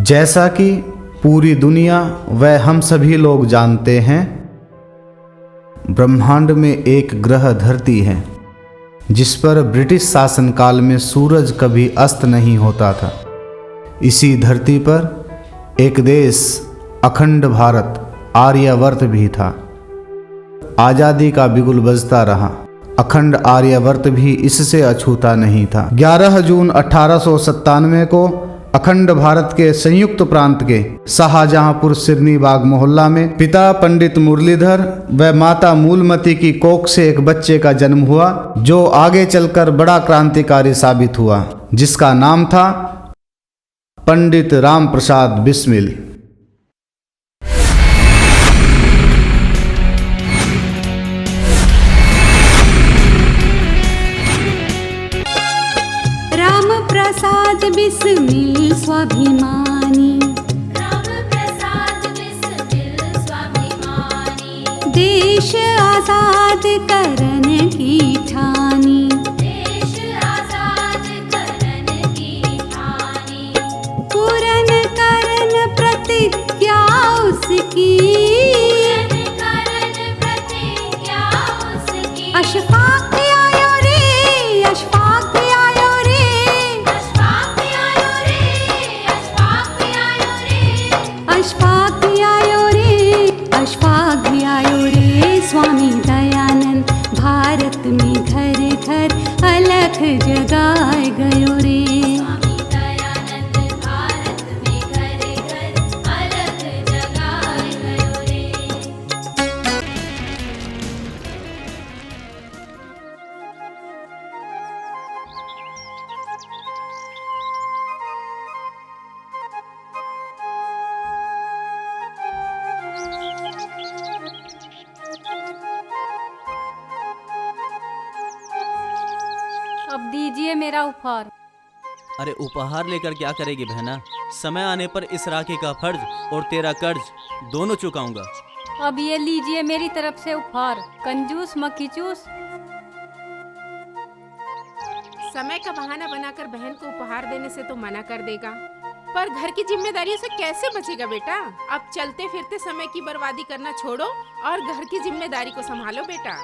जैसा कि पूरी दुनिया व हम सभी लोग जानते हैं, ब्रह्मांड में एक ग्रह धरती है जिस पर ब्रिटिश शासनकाल में सूरज कभी अस्त नहीं होता था। इसी धरती पर एक देश अखंड भारत आर्यावर्त भी था। आज़ादी का बिगुल बजता रहा, अखंड आर्यावर्त भी इससे अछूता नहीं था। 11 जून 1897 को अखंड भारत के संयुक्त प्रांत के शाहजहांपुर सिरनी बाग मोहल्ला में पिता पंडित मुरलीधर व माता मूलमती की कोख से एक बच्चे का जन्म हुआ, जो आगे चलकर बड़ा क्रांतिकारी साबित हुआ, जिसका नाम था पंडित राम प्रसाद बिस्मिल। बिस्मिल स्वाभिमानी, राम प्रसाद बिस्मिल स्वाभिमानी, देश आजाद करन की ठानी, देश आजाद करन की ठानी, पूरन करन प्रतिज्ञा उसकी, करन प्रतिज्ञा उसकी, अशफाक आयो रे, अशफाक आयो रे, अशफाक आयो रे, अशफाक आयो रे, अशफाक आयो रे, अशफाक आयो रे। स्वामी दयानंद भारत में घर घर अलख जगाए गयो रे। स्वामी दयानंद भारत में घर घर अलग जगाए गयो रे। अब दीजिए मेरा उपहार। अरे उपहार लेकर क्या करेगी बहना? समय आने पर इस राखी का फर्ज और तेरा कर्ज दोनों चुकाऊंगा। अब ये लीजिए मेरी तरफ से उपहार, कंजूस मक्खी चूस। समय का बहाना बनाकर बहन को उपहार देने से तो मना कर देगा, पर घर की जिम्मेदारियों से कैसे बचेगा बेटा? अब चलते फिरते समय की बर्बादी करना छोड़ो और घर की जिम्मेदारी को संभालो बेटा।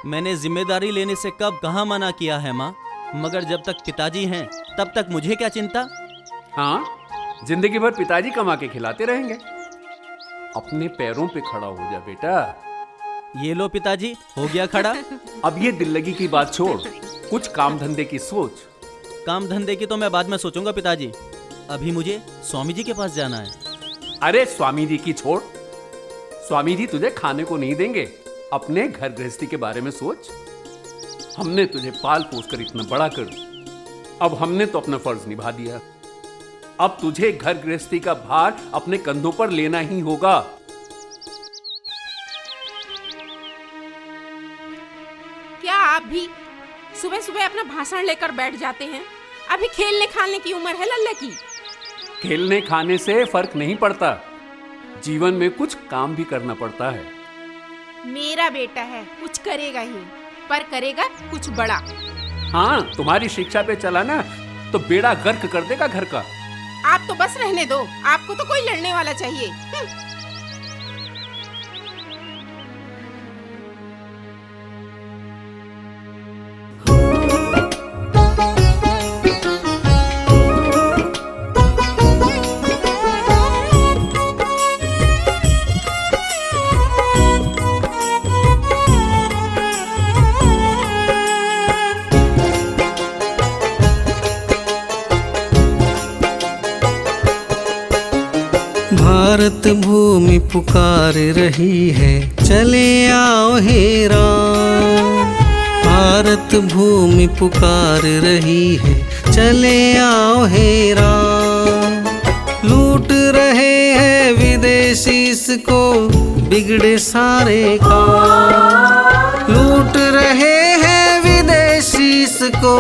मैंने जिम्मेदारी लेने से कब कहाँ मना किया है माँ, मगर जब तक पिताजी हैं तब तक मुझे क्या चिंता। हाँ, जिंदगी भर पिताजी कमा के खिलाते रहेंगे। अपने पैरों पे खड़ा हो जा बेटा। ये लो पिताजी, हो गया खड़ा। अब ये दिल लगी की बात छोड़, कुछ काम धंधे की सोच। काम धंधे की तो मैं बाद में सोचूंगा पिताजी, अभी मुझे स्वामी जी के पास जाना है। अरे स्वामी जी की छोड़, स्वामी जी तुझे खाने को नहीं देंगे। अपने घर गृहस्थी के बारे में सोच। हमने तुझे पाल पोस कर इतना बड़ा कर, अब हमने तो अपना फर्ज निभा दिया। अब तुझे घर गृहस्थी का भार अपने कंधों पर लेना ही होगा। क्या आप भी सुबह सुबह अपना भाषण लेकर बैठ जाते हैं? अभी खेलने खाने की उम्र है लल्ला की। खेलने खाने से फर्क नहीं पड़ता, जीवन में कुछ काम भी करना पड़ता है। मेरा बेटा है, कुछ करेगा ही, पर करेगा कुछ बड़ा। हाँ, तुम्हारी शिक्षा पे चला ना तो बेड़ा गर्क कर देगा घर का। आप तो बस रहने दो, आपको तो कोई लड़ने वाला चाहिए। भारत भूमि पुकार रही है, चले आओ हे राम। भारत भूमि पुकार रही है, चले आओ हे राम। लूट रहे हैं विदेशी इसको, बिगड़े सारे काम। लूट रहे हैं विदेशी इसको,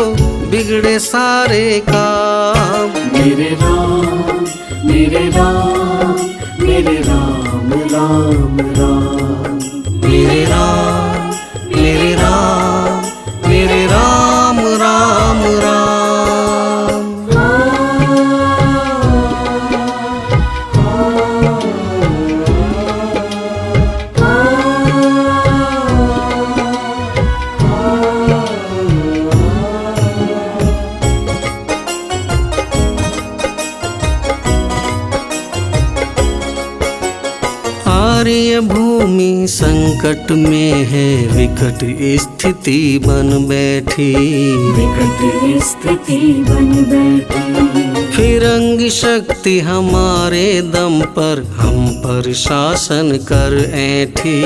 बिगड़े सारे काम। मेरे राम, मेरे राम, मेरे राम राम राम। मेरे राम, मेरे राम, मेरे राम राम राम। हमारी भूमि संकट में है, विकट स्थिति बन बैठी। विकट स्थिति बन बैठी। फिरंगी शक्ति हमारे दम पर हम पर शासन कर ऐठी।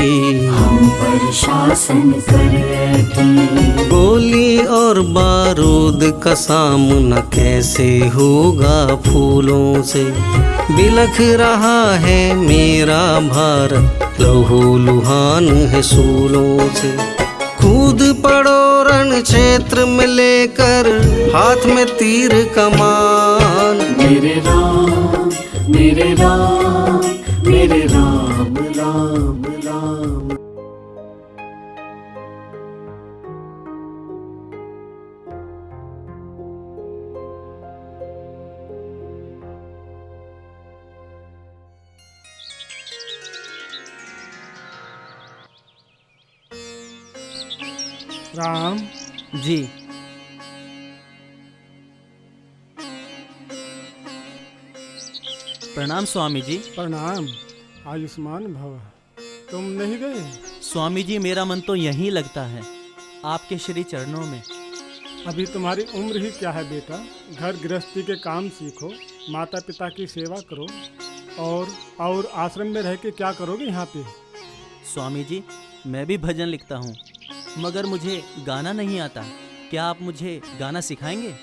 हम पर शासन कर बैठी। गोली और बारूद का सामना कैसे होगा फूलों से। बिलख रहा है मेरा भारत, लहू लुहान है सूलों से। कूद पड़ो रण क्षेत्र में लेकर हाथ में तीर कमान। मेरे राम मेरे राम मेरे राम राम राम। राम जी प्रणाम स्वामी जी। प्रणाम, आयुष्मान भव। तुम नहीं गए? स्वामी जी मेरा मन तो यहीं लगता है, आपके श्री चरणों में। अभी तुम्हारी उम्र ही क्या है बेटा। घर गृहस्थी के काम सीखो, माता पिता की सेवा करो, और आश्रम में रह के क्या करोगे यहाँ पे? स्वामी जी मैं भी भजन लिखता हूँ, मगर मुझे गाना नहीं आता। क्या आप मुझे गाना सिखाएंगे?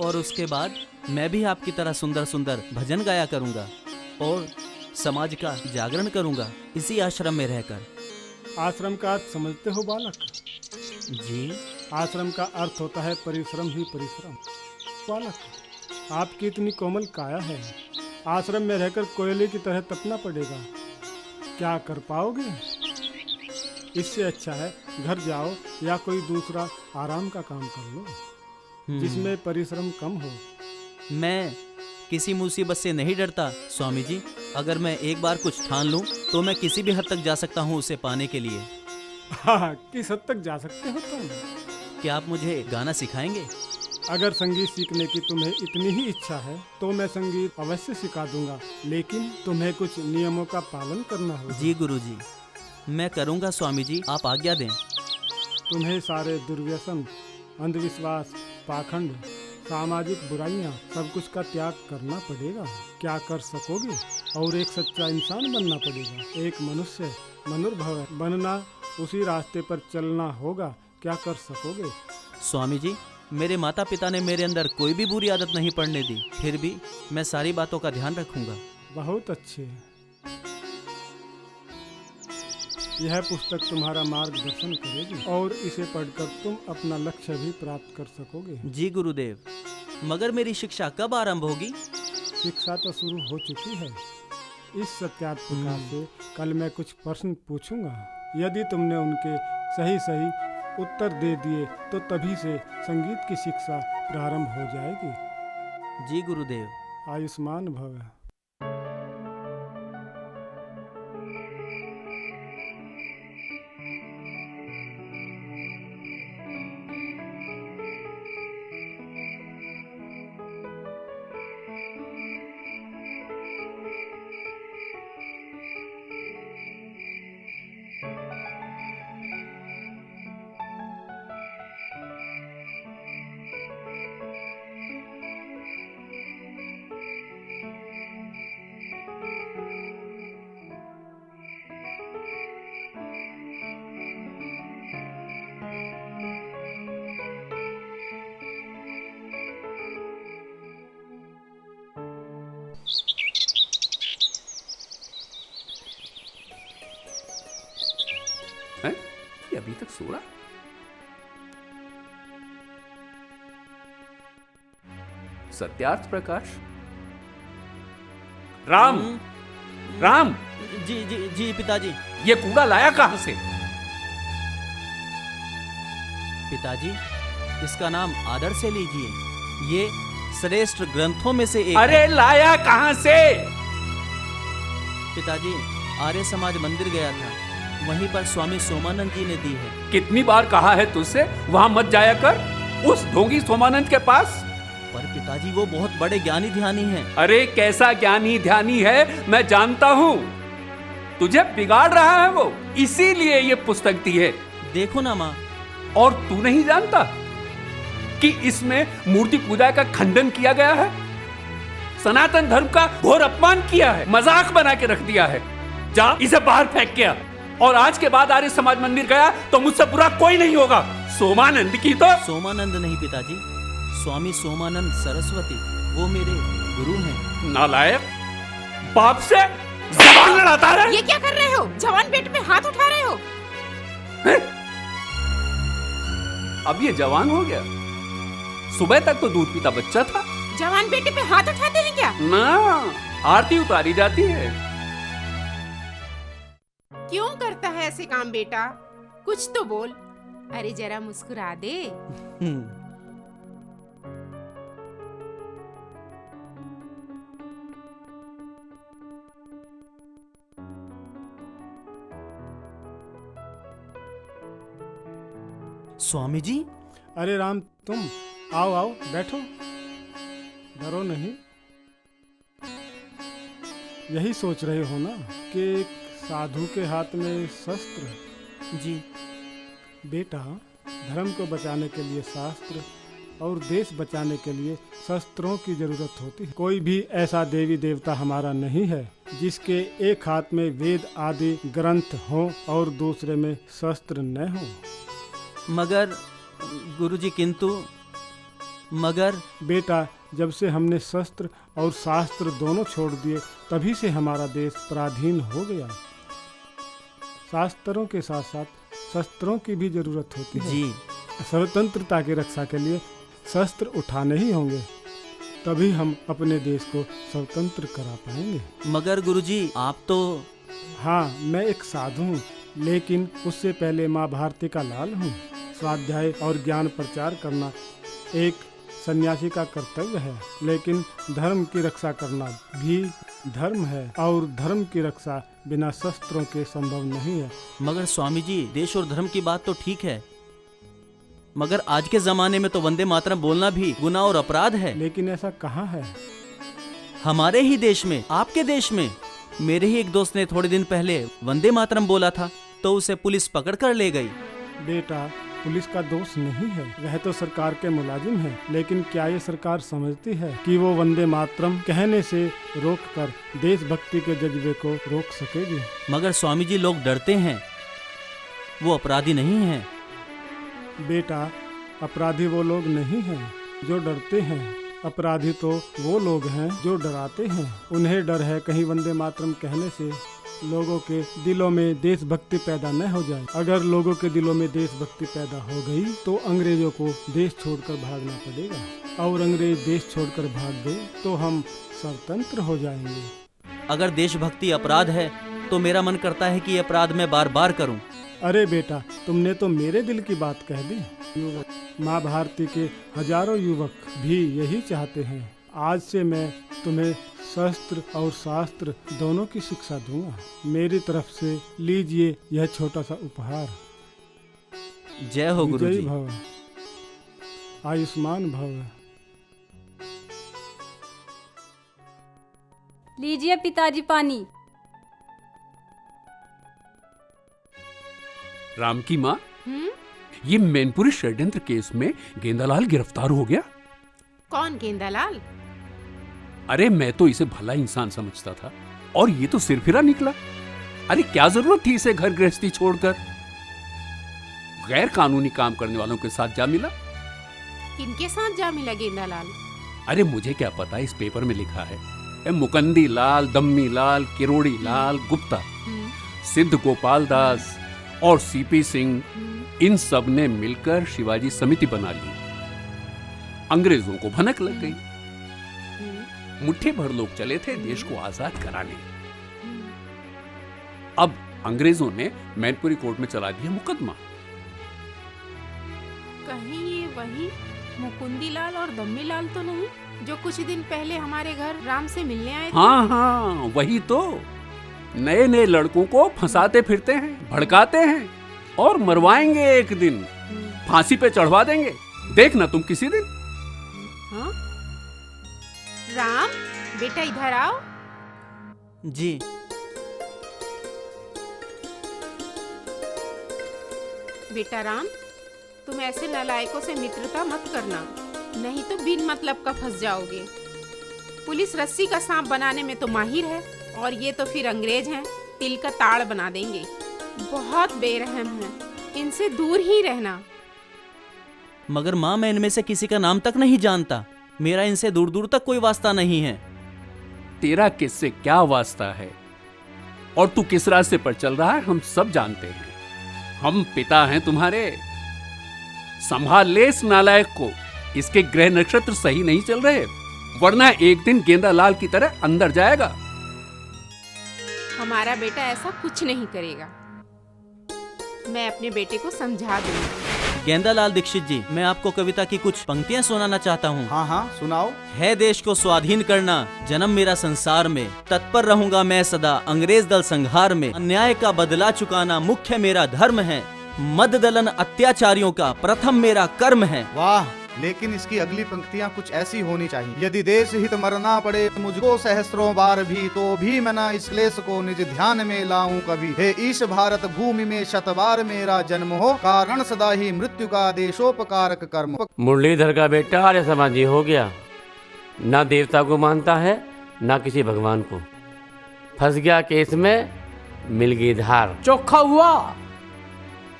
और उसके बाद मैं भी आपकी तरह सुंदर सुंदर भजन गाया करूँगा और समाज का जागरण करूँगा इसी आश्रम में रहकर। आश्रम का अर्थ समझते हो बालक? जी आश्रम का अर्थ होता है परिश्रम ही परिश्रम। बालक, आपकी इतनी कोमल काया है, आश्रम में रहकर कोयले की तरह तपना पड़ेगा। क्या कर पाओगे? इससे अच्छा है घर जाओ या कोई दूसरा आराम का काम कर लो जिसमें परिश्रम कम हो। मैं किसी मुसीबत से नहीं डरता स्वामी जी। अगर मैं एक बार कुछ ठान लूं तो मैं किसी भी हद तक जा सकता हूं उसे पाने के लिए। हाँ, किस हद तक जा सकते हो तुम? क्या आप मुझे गाना सिखाएंगे? अगर संगीत सीखने की तुम्हें इतनी ही इच्छा है तो मैं संगीत अवश्य सिखा दूंगा, लेकिन तुम्हें कुछ नियमों का पालन करना होगा। जी गुरुजी, मैं करूंगा स्वामी जी, आप आज्ञा दें। तुम्हें सारे दुर्व्यसन, अंधविश्वास, पाखंड, सामाजिक बुराइयां, सब कुछ का त्याग करना पड़ेगा। क्या कर सकोगे? और एक सच्चा इंसान बनना पड़ेगा। एक मनुष्य मनुर्भव बनना, उसी रास्ते पर चलना होगा। क्या कर सकोगे? स्वामी जी मेरे माता पिता ने मेरे अंदर कोई भी बुरी आदत नहीं पड़ने दी, फिर भी मैं सारी बातों का ध्यान रखूंगा। बहुत अच्छे। यह पुस्तक तुम्हारा मार्गदर्शन करेगी और इसे पढ़कर तुम अपना लक्ष्य भी प्राप्त कर सकोगे। जी गुरुदेव, मगर मेरी शिक्षा कब आरंभ होगी? शिक्षा तो शुरू हो चुकी है। इस सत्यार्थ प्रकार से कल मैं कुछ प्रश्न पूछूंगा। यदि तुमने उनके सही सही उत्तर दे दिए तो तभी से संगीत की शिक्षा प्रारंभ हो जाएगी। जी गुरुदेव। आयुष्मान भव। हैं? ये अभी तक सो रहा? सत्यार्थ प्रकाश? राम राम। जी जी जी पिताजी। ये कूड़ा लाया कहां से? पिताजी इसका नाम आदर से लीजिए, ये श्रेष्ठ ग्रंथों में से एक। अरे लाया कहां से? पिताजी आर्य समाज मंदिर गया था, वहीं पर स्वामी सोमानंद जी ने दी है। कितनी बार कहा है तुझसे वहां मत जाया कर, उस ढोंगी सोमानंद के पास। पर पिताजी वो बहुत बड़े ज्ञानी ध्यानी हैं। अरे कैसा ज्ञानी ध्यानी है मैं जानता हूं। तुझे बिगाड़ रहा है वो, इसीलिए ये पुस्तक दी है। देखो ना माँ। और तू नहीं जानता कि इसमें मूर्ति पूजा का खंडन किया गया है, सनातन धर्म का घोर अपमान किया है, मजाक बना के रख दिया है। जा इसे बाहर फेंक के आ। और आज के बाद आर्य समाज मंदिर गया तो मुझसे बुरा कोई नहीं होगा। सोमानंद की तो सोमानंद नहीं पिताजी, स्वामी सोमानंद सरस्वती, वो मेरे गुरु हैं। नालायक, बाप से जबान लड़ाता है। ये क्या कर रहे हो? जवान बेटे पे हाथ उठा रहे हो? हैं? अब ये जवान हो गया, सुबह तक तो दूध पीता बच्चा था। जवान बेटे पे हाथ उठाते हैं क्या? ना, आरती उतारी जाती है। क्यों करता है ऐसे काम बेटा? कुछ तो बोल। अरे जरा मुस्कुरा दे। स्वामी जी। अरे राम, तुम आओ आओ, बैठो, डरो नहीं। यही सोच रहे हो ना कि एक साधु के हाथ में शस्त्र। जी बेटा, धर्म को बचाने के लिए शास्त्र और देश बचाने के लिए शस्त्रों की जरूरत होती है। कोई भी ऐसा देवी देवता हमारा नहीं है जिसके एक हाथ में वेद आदि ग्रंथ हो और दूसरे में शस्त्र न हो। मगर गुरुजी, किंतु मगर बेटा, जब से हमने शस्त्र और शास्त्र दोनों छोड़ दिए तभी से हमारा देश पराधीन हो गया। शास्त्रों के साथ साथ शस्त्रों की भी जरूरत होती है। जी। स्वतंत्रता की रक्षा के लिए शस्त्र उठाने ही होंगे, तभी हम अपने देश को स्वतंत्र करा पाएंगे। मगर गुरुजी, आप तो। हाँ, मैं एक साधु हूँ, लेकिन उससे पहले माँ भारती का लाल हूँ। स्वाध्याय और ज्ञान प्रचार करना एक सन्यासी का कर्तव्य है, लेकिन धर्म की रक्षा करना भी धर्म है, और धर्म की रक्षा बिना शस्त्रों के संभव नहीं है। मगर स्वामी जी, देश और धर्म की बात तो ठीक है, मगर आज के जमाने में तो वंदे मातरम बोलना भी गुनाह और अपराध है। लेकिन ऐसा कहाँ है? हमारे ही देश में, आपके देश में। मेरे ही एक दोस्त ने थोड़े दिन पहले वंदे मातरम बोला था तो उसे पुलिस पकड़ कर ले गई। बेटा, पुलिस का दोष नहीं है, वह तो सरकार के मुलाजिम है। लेकिन क्या ये सरकार समझती है कि वो वंदे मातरम कहने से रोककर देशभक्ति के जज्बे को रोक सकेगी? मगर स्वामी जी, लोग डरते हैं, वो अपराधी नहीं हैं। बेटा, अपराधी वो लोग नहीं हैं जो डरते हैं, अपराधी तो वो लोग हैं जो डराते हैं। उन्हें डर है कहीं वंदे मातरम कहने से लोगों के दिलों में देशभक्ति पैदा न हो जाए। अगर लोगों के दिलों में देशभक्ति पैदा हो गई तो अंग्रेजों को देश छोड़कर भागना पड़ेगा, और अंग्रेज देश छोड़कर भाग गए तो हम स्वतंत्र हो जाएंगे। अगर देशभक्ति अपराध है तो मेरा मन करता है कि ये अपराध मैं बार बार करूं। अरे बेटा, तुमने तो मेरे दिल की बात कह दी। माँ भारती के हजारों युवक भी यही चाहते हैं। आज से मैं तुम्हें शस्त्र और शास्त्र दोनों की शिक्षा दूंगा। मेरी तरफ से लीजिए यह छोटा सा उपहार। जय हो गुरुजी। विजयी भव, आयुष्मान भव। लीजिए पिताजी पानी। राम की माँ, ये मैनपुरी षड्यंत्र केस में गेंदालाल गिरफ्तार हो गया। कौन गेंदालाल? अरे मैं तो इसे भला इंसान समझता था, और ये तो सिरफिरा निकला। अरे क्या जरूरत थी इसे घर गृहस्थी छोड़कर गैर कानूनी काम करने वालों के साथ जा मिला। किनके साथ जा मिला गेंदालाल? अरे मुझे क्या पता, इस पेपर में लिखा है मुकंदी लाल, दम्मी लाल, किरोड़ी लाल गुप्ता, सिद्ध गोपाल दास और सीपी सिंह, इन सब ने मिलकर शिवाजी समिति बना ली। अंग्रेजों को भनक लग गई। मुट्ठी भर लोग चले थे देश को आजाद कराने। अब अंग्रेजों ने मैनपुरी कोर्ट में चला दिया मुकदमा। कहीं ये वही मुकुंदी लाल और दम्मी लाल तो नहीं जो कुछ दिन पहले हमारे घर राम से मिलने आए थे? हाँ हाँ, वही तो। नए नए लड़कों को फंसाते फिरते हैं, भड़काते हैं और मरवाएंगे एक दिन, फांसी पे चढ़वा देंगे। देखना तुम किसी दिन। हाँ? राम बेटा, इधर आओ। जी। बेटा राम, तुम ऐसे नालायकों से मित्रता मत करना, नहीं तो बिन मतलब का फंस जाओगे। पुलिस रस्सी का सांप बनाने में तो माहिर है, और ये तो फिर अंग्रेज हैं, तिल का ताड़ बना देंगे। बहुत बेरहम हैं, इनसे दूर ही रहना। मगर माँ, मैं इनमें से किसी का नाम तक नहीं जानता। मेरा इनसे दूर दूर तक कोई वास्ता नहीं है। तेरा किससे क्या वास्ता है और तू किस रास्ते पर चल रहा है, हम सब जानते हैं। हम पिता हैं तुम्हारे। संभाल ले इस नालायक को, इसके ग्रह नक्षत्र सही नहीं चल रहे, वरना एक दिन गेंदा लाल की तरह अंदर जाएगा। हमारा बेटा ऐसा कुछ नहीं करेगा, मैं अपने बेटे को समझा दूंगी। गेंदालाल दीक्षित जी, मैं आपको कविता की कुछ पंक्तियां सुनाना चाहता हूँ। हाँ हाँ, सुनाओ। है देश को स्वाधीन करना जन्म मेरा संसार में, तत्पर रहूंगा मैं सदा अंग्रेज दल संहार में। अन्याय का बदला चुकाना मुख्य मेरा धर्म है, मद दलन अत्याचारियों का प्रथम मेरा कर्म है। वाह, लेकिन इसकी अगली पंक्तियां कुछ ऐसी होनी चाहिए। यदि देश हित मरना पड़े मुझको सहस्त्रों बार भी, तो भी मैं ना इस क्लेश को निज ध्यान में लाऊं कभी। हे ईश भारत भूमि में शतबार मेरा जन्म हो, कारण सदा ही मृत्यु का देशोपकारक कर्म। मुरलीधर का बेटा आर्य समाजी हो गया, ना देवता को मानता है ना किसी भगवान को। फंस गया केस में, मिल गई धार। चोखा हुआ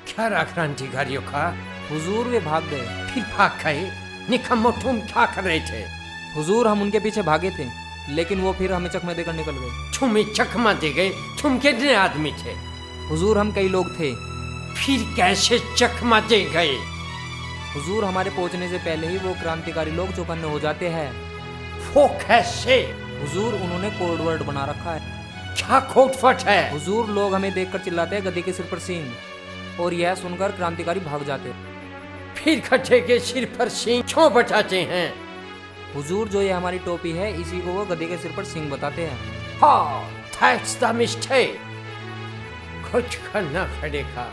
क्या क्रांतिकारियों का? हुजूर वे भाग गए। फिर भाग गए? निकम्मो तुम क्या कर रहे थे? हुजूर हम उनके पीछे भागे थे, लेकिन वो फिर हमें चकमा देकर निकल गए। तुम्हें चकमा दे गए? तुम कितने आदमी थे? हुजूर हम कई लोग थे। फिर कैसे चकमा दे गए? हुजूर हमारे पहुंचने से पहले ही वो क्रांतिकारी लोग चौकन्ने हो जाते हैं। वो कैसे? हुजूर उन्होंने कोड वर्ड बना रखा है। क्या कोडवर्ड है? हुजूर लोग हमें देखकर चिल्लाते हैं गधे के सिर पर सींग, और यह सुनकर क्रांतिकारी भाग जाते हैं। फिर गधे के सिर पर सींग क्यों बताते हैं? हुजूर जो ये हमारी टोपी है, इसी को वो गधे के सिर पर सींग बताते हैं। हाँ, that's the mistake। कुछ करना पड़ेगा।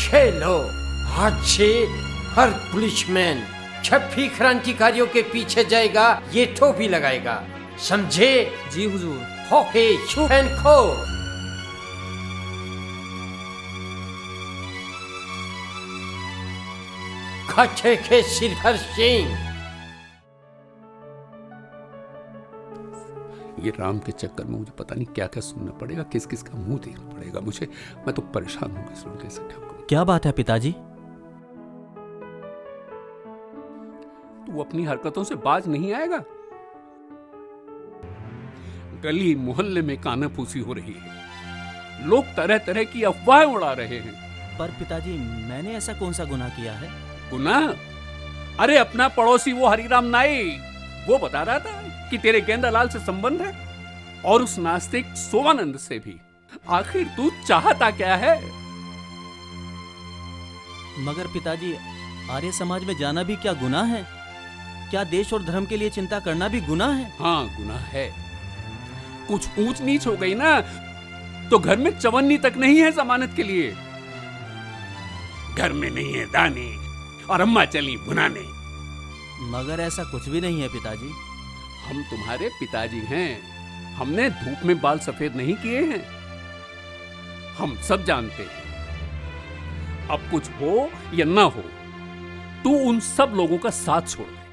ये लो, आज से हर पुलिसमैन जब भी क्रांतिकारियों के पीछे जाएगा ये टोपी लगाएगा, समझे? जी हुजूर। ओके, शू एंड खो। गधे के सिर पर सींग। ये राम के चक्कर में मुझे पता नहीं क्या क्या सुनना पड़ेगा, किस किस का मुंह देखना पड़ेगा मुझे। मैं तो परेशान हूँ सुन के। क्या बात है पिताजी? तू अपनी हरकतों से बाज नहीं आएगा। गली मोहल्ले में कानाफूसी हो रही है, लोग तरह तरह की अफवाहें उड़ा रहे हैं। पर पिताजी, मैंने ऐसा कौन सा गुनाह किया है? गुनाह? अरे अपना पड़ोसी वो हरिराम नाई, वो बता रहा था कि तेरे गेंदालाल से संबंध है, और उस नास्तिक सोमानंद से भी। आखिर तू चाहता क्या है? मगर पिताजी, आर्य समाज में जाना भी क्या गुनाह है? क्या देश और धर्म के लिए चिंता करना भी गुनाह है? हाँ, गुनाह है। कुछ ऊंच नीच हो गई ना तो घर में चवन्नी तक नहीं है जमानत के लिए। घर में नहीं है दाने और अम्मा चली भुनाने। मगर ऐसा कुछ भी नहीं है पिताजी। हम तुम्हारे पिताजी हैं, हमने धूप में बाल सफेद नहीं किए हैं। हम सब जानते हैं। अब कुछ हो या ना हो, तू उन सब लोगों का साथ छोड़ दे।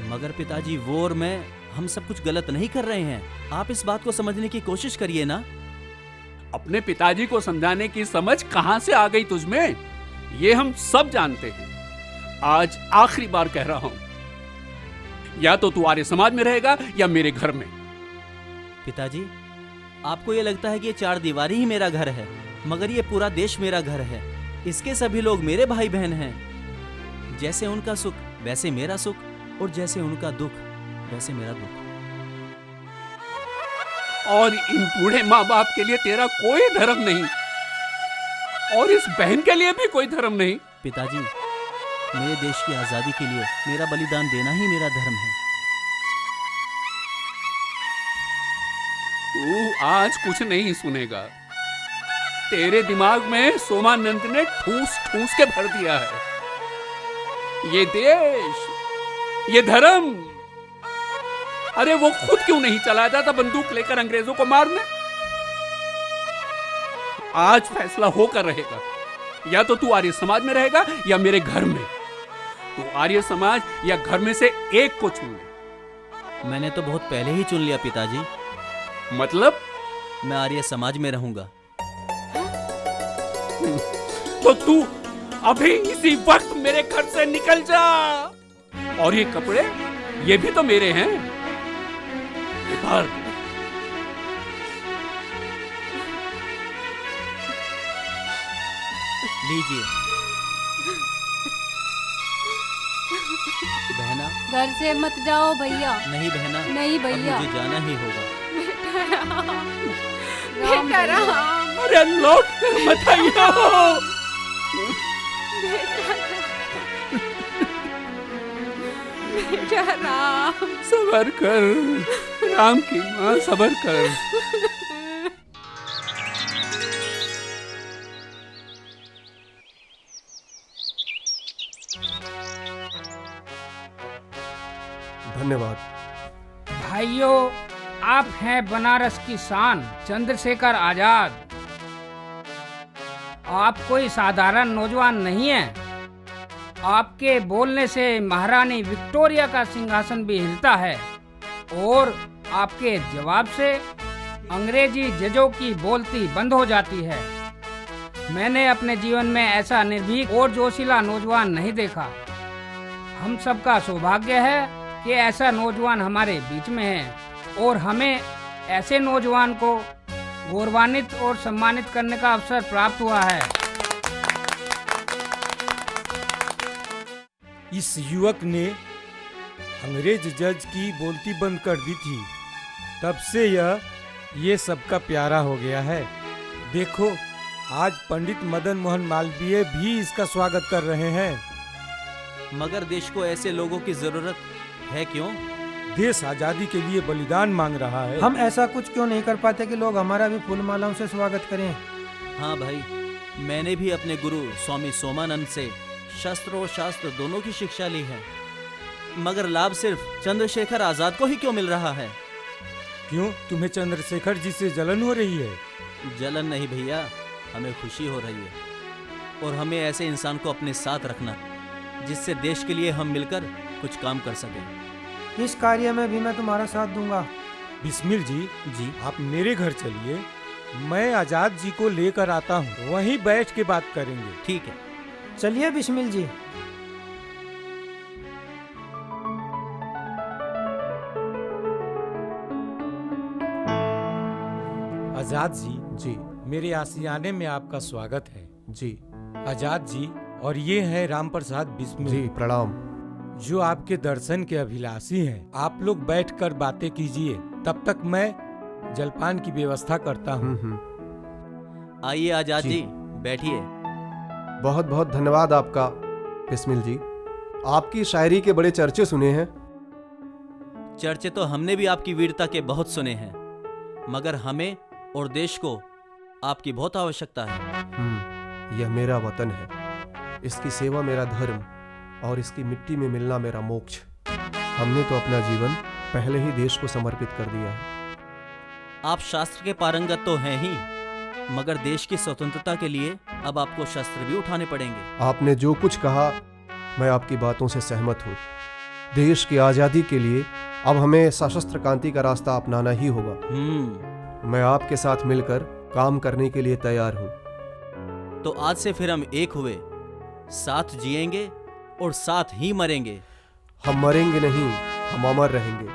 मगर पिताजी, वो और मैं, हम सब कुछ गलत नहीं कर रहे हैं। आप इस बात को समझने की कोशिश करिए ना। अपने पिताजी को समझाने की समझ कहां से आ गई तुझमें? ये हम सब जानते हैं। आज आखिरी बार कह रहा हूं, या तो तू आर्य समाज में रहेगा या मेरे घर में। पिताजी, आपको ये लगता है कि ये चार दीवारी ही मेरा घर है, मगर ये पूरा देश मेरा घर है। इसके सभी लोग मेरे भाई बहन हैं। जैसे उनका सुख वैसे मेरा सुख, और जैसे उनका दुख वैसे मेरा दुख। और इन बूढ़े माँ बाप के लिए तेरा कोई धर्म नहीं, और इस बहन के लिए भी कोई धर्म नहीं। पिताजी, मेरे देश की आजादी के लिए मेरा बलिदान देना ही मेरा धर्म है। तू आज कुछ नहीं सुनेगा। तेरे दिमाग में सोमानंद ने ठूस ठूस के भर दिया है। ये देश, ये धर्म, अरे वो खुद क्यों नहीं चला जाता बंदूक लेकर अंग्रेजों को मारने? आज फैसला होकर रहेगा, या तो तू आर्य समाज में रहेगा या मेरे घर में। तू आर्य समाज या घर में से एक को चुन ले। मैंने तो बहुत पहले ही चुन लिया पिताजी। मतलब? मैं आर्य समाज में रहूंगा। तो तू अभी इसी वक्त मेरे घर से निकल जा। और ये कपड़े, ये भी तो मेरे हैं। उतार दे। लीजिए। बहना, घर से मत जाओ भैया। नहीं बहना, नहीं भैया। अब मुझे जाना ही होगा। बेटा राम, अरे लौट कर मत आइयो। बेटा राम, सबर कर राम की माँ, सबर कर। धन्यवाद भाइयों, आप हैं बनारस की शान चंद्रशेखर आजाद। आप कोई साधारण नौजवान नहीं हैं। आपके बोलने से महारानी विक्टोरिया का सिंहासन भी हिलता है और आपके जवाब से अंग्रेजी जजों की बोलती बंद हो जाती है। मैंने अपने जीवन में ऐसा निर्भीक और जोशीला नौजवान नहीं देखा। हम सबका सौभाग्य है कि ऐसा नौजवान हमारे बीच में है और हमें ऐसे नौजवान को गौरवान्वित और सम्मानित करने का अवसर प्राप्त हुआ है। इस युवक ने अंग्रेज जज की बोलती बंद कर दी थी, तब से ये सबका प्यारा हो गया है। देखो, आज पंडित मदन मोहन मालवीय भी इसका स्वागत कर रहे हैं। मगर देश को ऐसे लोगों की जरूरत है क्यों? देश आजादी के लिए बलिदान मांग रहा है। हम ऐसा कुछ क्यों नहीं कर पाते कि लोग हमारा भी फूल मालाओं से स्वागत करें? हाँ भाई, मैंने भी अपने गुरु स्वामी सोमानंद से शस्त्र और शास्त्र दोनों की शिक्षा ली है, मगर लाभ सिर्फ चंद्रशेखर आजाद को ही क्यों मिल रहा है? क्यों, तुम्हें चंद्रशेखर जी से जलन हो रही है? जलन नहीं भैया, हमें खुशी हो रही है। और हमें ऐसे इंसान को अपने साथ रखना जिससे देश के लिए हम मिलकर कुछ काम कर सकें। इस कार्य में भी मैं तुम्हारा साथ दूंगा। बिस्मिल जी, आप मेरे घर चलिए, मैं आजाद जी को लेकर आता हूँ, वहीं बैठ के बात करेंगे। ठीक है, चलिए बिस्मिल जी। आजाद जी, मेरे आशियाने में आपका स्वागत है। जी। आजाद जी, और ये है राम प्रसाद बिस्मिल जी, प्रणाम। जो आपके दर्शन के अभिलाषी हैं। आप लोग बैठकर बातें कीजिए, तब तक मैं जलपान की व्यवस्था करता हूँ। आइए आजाद जी, बैठिए। बहुत बहुत धन्यवाद आपका बिस्मिल जी। आपकी शायरी के बड़े चर्चे सुने हैं। चर्चे तो हमने भी आपकी वीरता के बहुत सुने हैं, मगर हमें और देश को आपकी बहुत आवश्यकता है। यह मेरा वतन है, इसकी सेवा मेरा धर्म और इसकी मिट्टी में मिलना मेरा मोक्ष। हमने तो अपना जीवन पहले ही देश को समर्पित कर दिया है। आप शास्त्र के पारंगत तो हैं ही, मगर देश की स्वतंत्रता के लिए अब आपको शस्त्र भी उठाने पड़ेंगे। आपने जो कुछ कहा, मैं आपकी बातों से सहमत हूँ। देश की आज़ादी के लिए अब हमें सशस्त्र क्रांति का रास्ता अपनाना ही होगा। मैं आपके साथ मिलकर काम करने के लिए तैयार हूँ। तो आज से फिर हम एक हुए, साथ जिएंगे और साथ ही मरेंगे। हम मरेंगे नहीं, हम अमर रहेंगे।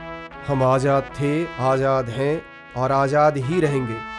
हम आज़ाद थे, आज़ाद हैं और आज़ाद ही रहेंगे।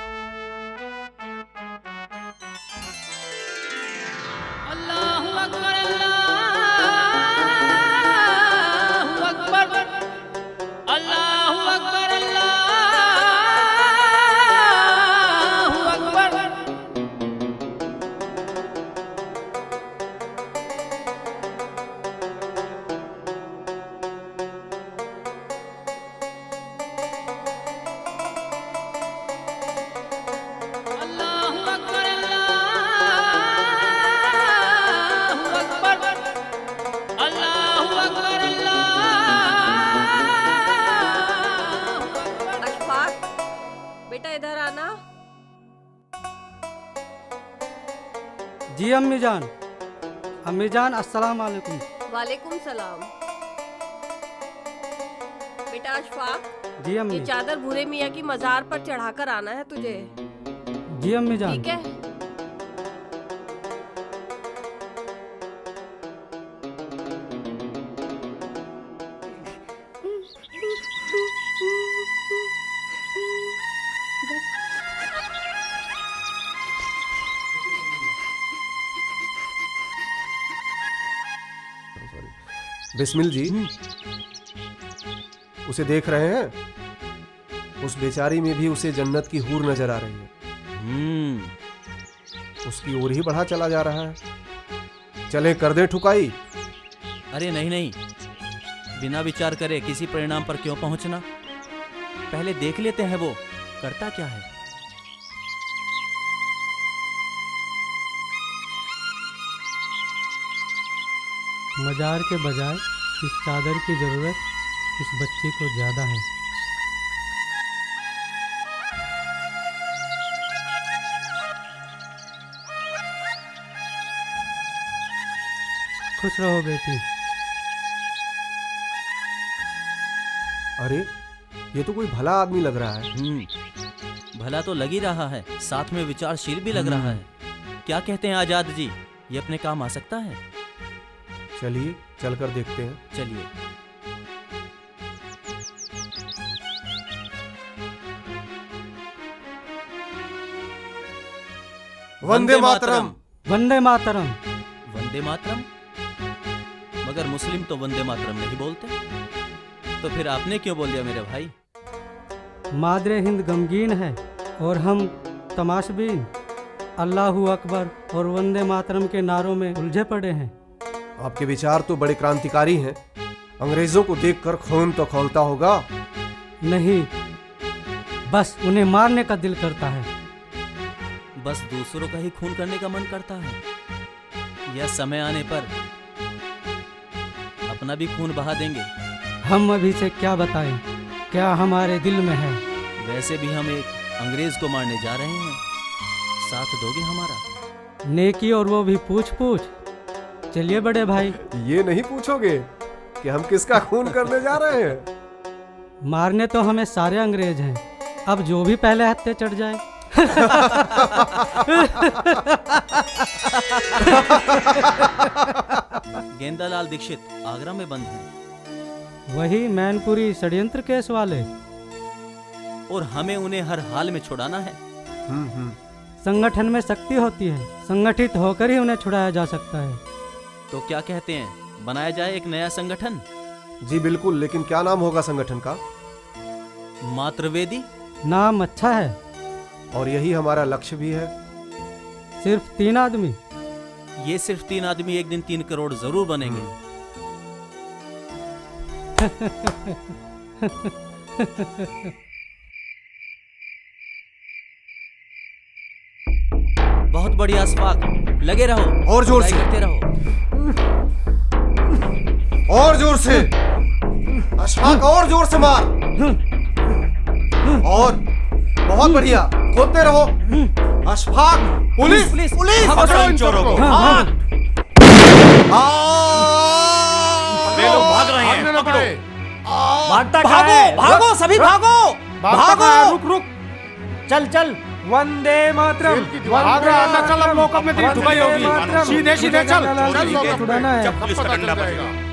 जी अम्मी जान अस्सलाम वालेकुम। वालेकुम सलाम। बेटा अशफाक, जी अम्मी। ये चादर भूरे मियाँ की मजार पर चढ़ाकर आना है तुझे। जी अम्मी जान। ठीक है। बिस्मिल जी, उसे देख रहे हैं? उस बेचारी में भी उसे जन्नत की हूर नजर आ रही है। उसकी ओर ही बढ़ा चला जा रहा है। चले कर दे ठुकाई। अरे नहीं नहीं, बिना विचार करे किसी परिणाम पर क्यों पहुंचना? पहले देख लेते हैं वो करता क्या है। मजार के बजाय इस चादर की जरूरत इस बच्ची को ज्यादा है। खुश रहो बेटी। अरे ये तो कोई भला आदमी लग रहा है। भला तो लग ही रहा है, साथ में विचारशील भी लग रहा है। क्या कहते हैं आजाद जी, ये अपने काम आ सकता है? चलिए चलकर देखते हैं। चलिए। वंदे मातरम। वंदे मातरम। वंदे मातरम? मगर मुस्लिम तो वंदे मातरम नहीं बोलते, तो फिर आपने क्यों बोल दिया मेरे भाई? मादरे हिंद गमगीन है और हम तमाशबीन अल्लाहू अकबर और वंदे मातरम के नारों में उलझे पड़े हैं। आपके विचार तो बड़े क्रांतिकारी हैं। अंग्रेजों को देखकर खून तो खौलता होगा। नहीं, बस उन्हें मारने का दिल करता है। बस दूसरों का ही खून करने का मन करता है, या समय आने पर अपना भी खून बहा देंगे? हम अभी से क्या बताएं, क्या हमारे दिल में है। वैसे भी हम एक अंग्रेज को मारने जा रहे हैं, साथ दोगे हमारा? नेकी और वो भी पूछ पूछ। चलिए बड़े भाई। ये नहीं पूछोगे कि हम किसका खून करने जा रहे हैं? मारने तो हमें सारे अंग्रेज हैं, अब जो भी पहले हत्थे चढ़ जाए। गेंदालाल दीक्षित आगरा में बंद हैं। वही मैनपुरी षड्यंत्र केस वाले। और हमें उन्हें हर हाल में छुड़ाना है। संगठन में शक्ति होती है, संगठित होकर ही उन्हें छुड़ाया जा सकता है। तो क्या कहते हैं, बनाया जाए एक नया संगठन? जी बिल्कुल, लेकिन क्या नाम होगा संगठन का? मातृवेदी। नाम अच्छा है और यही हमारा लक्ष्य भी है। सिर्फ 3 आदमी। ये सिर्फ 3 आदमी एक दिन 3 करोड़ जरूर बनेंगे। बहुत बढ़िया अशफाक, लगे रहो और जोर से करते रहो। और जोर से अशफाक, और जोर से मार। और बहुत बढ़िया, खोदते रहो। अशफाक, पुलिस पुलिस पुलिस, पकड़ो इन चोरों को। वे लोग भाग रहे हैं, पकड़ो। भागो भागो सभी भागो भागो। रुक रुक, चल चल। वंदे मातरम। भाग रहा है, चल अब मौका में तेरी ठुकाई होगी। सीधे सीधे चल। छुड़ाना है। जब पुलिस का डंडा बजेगा।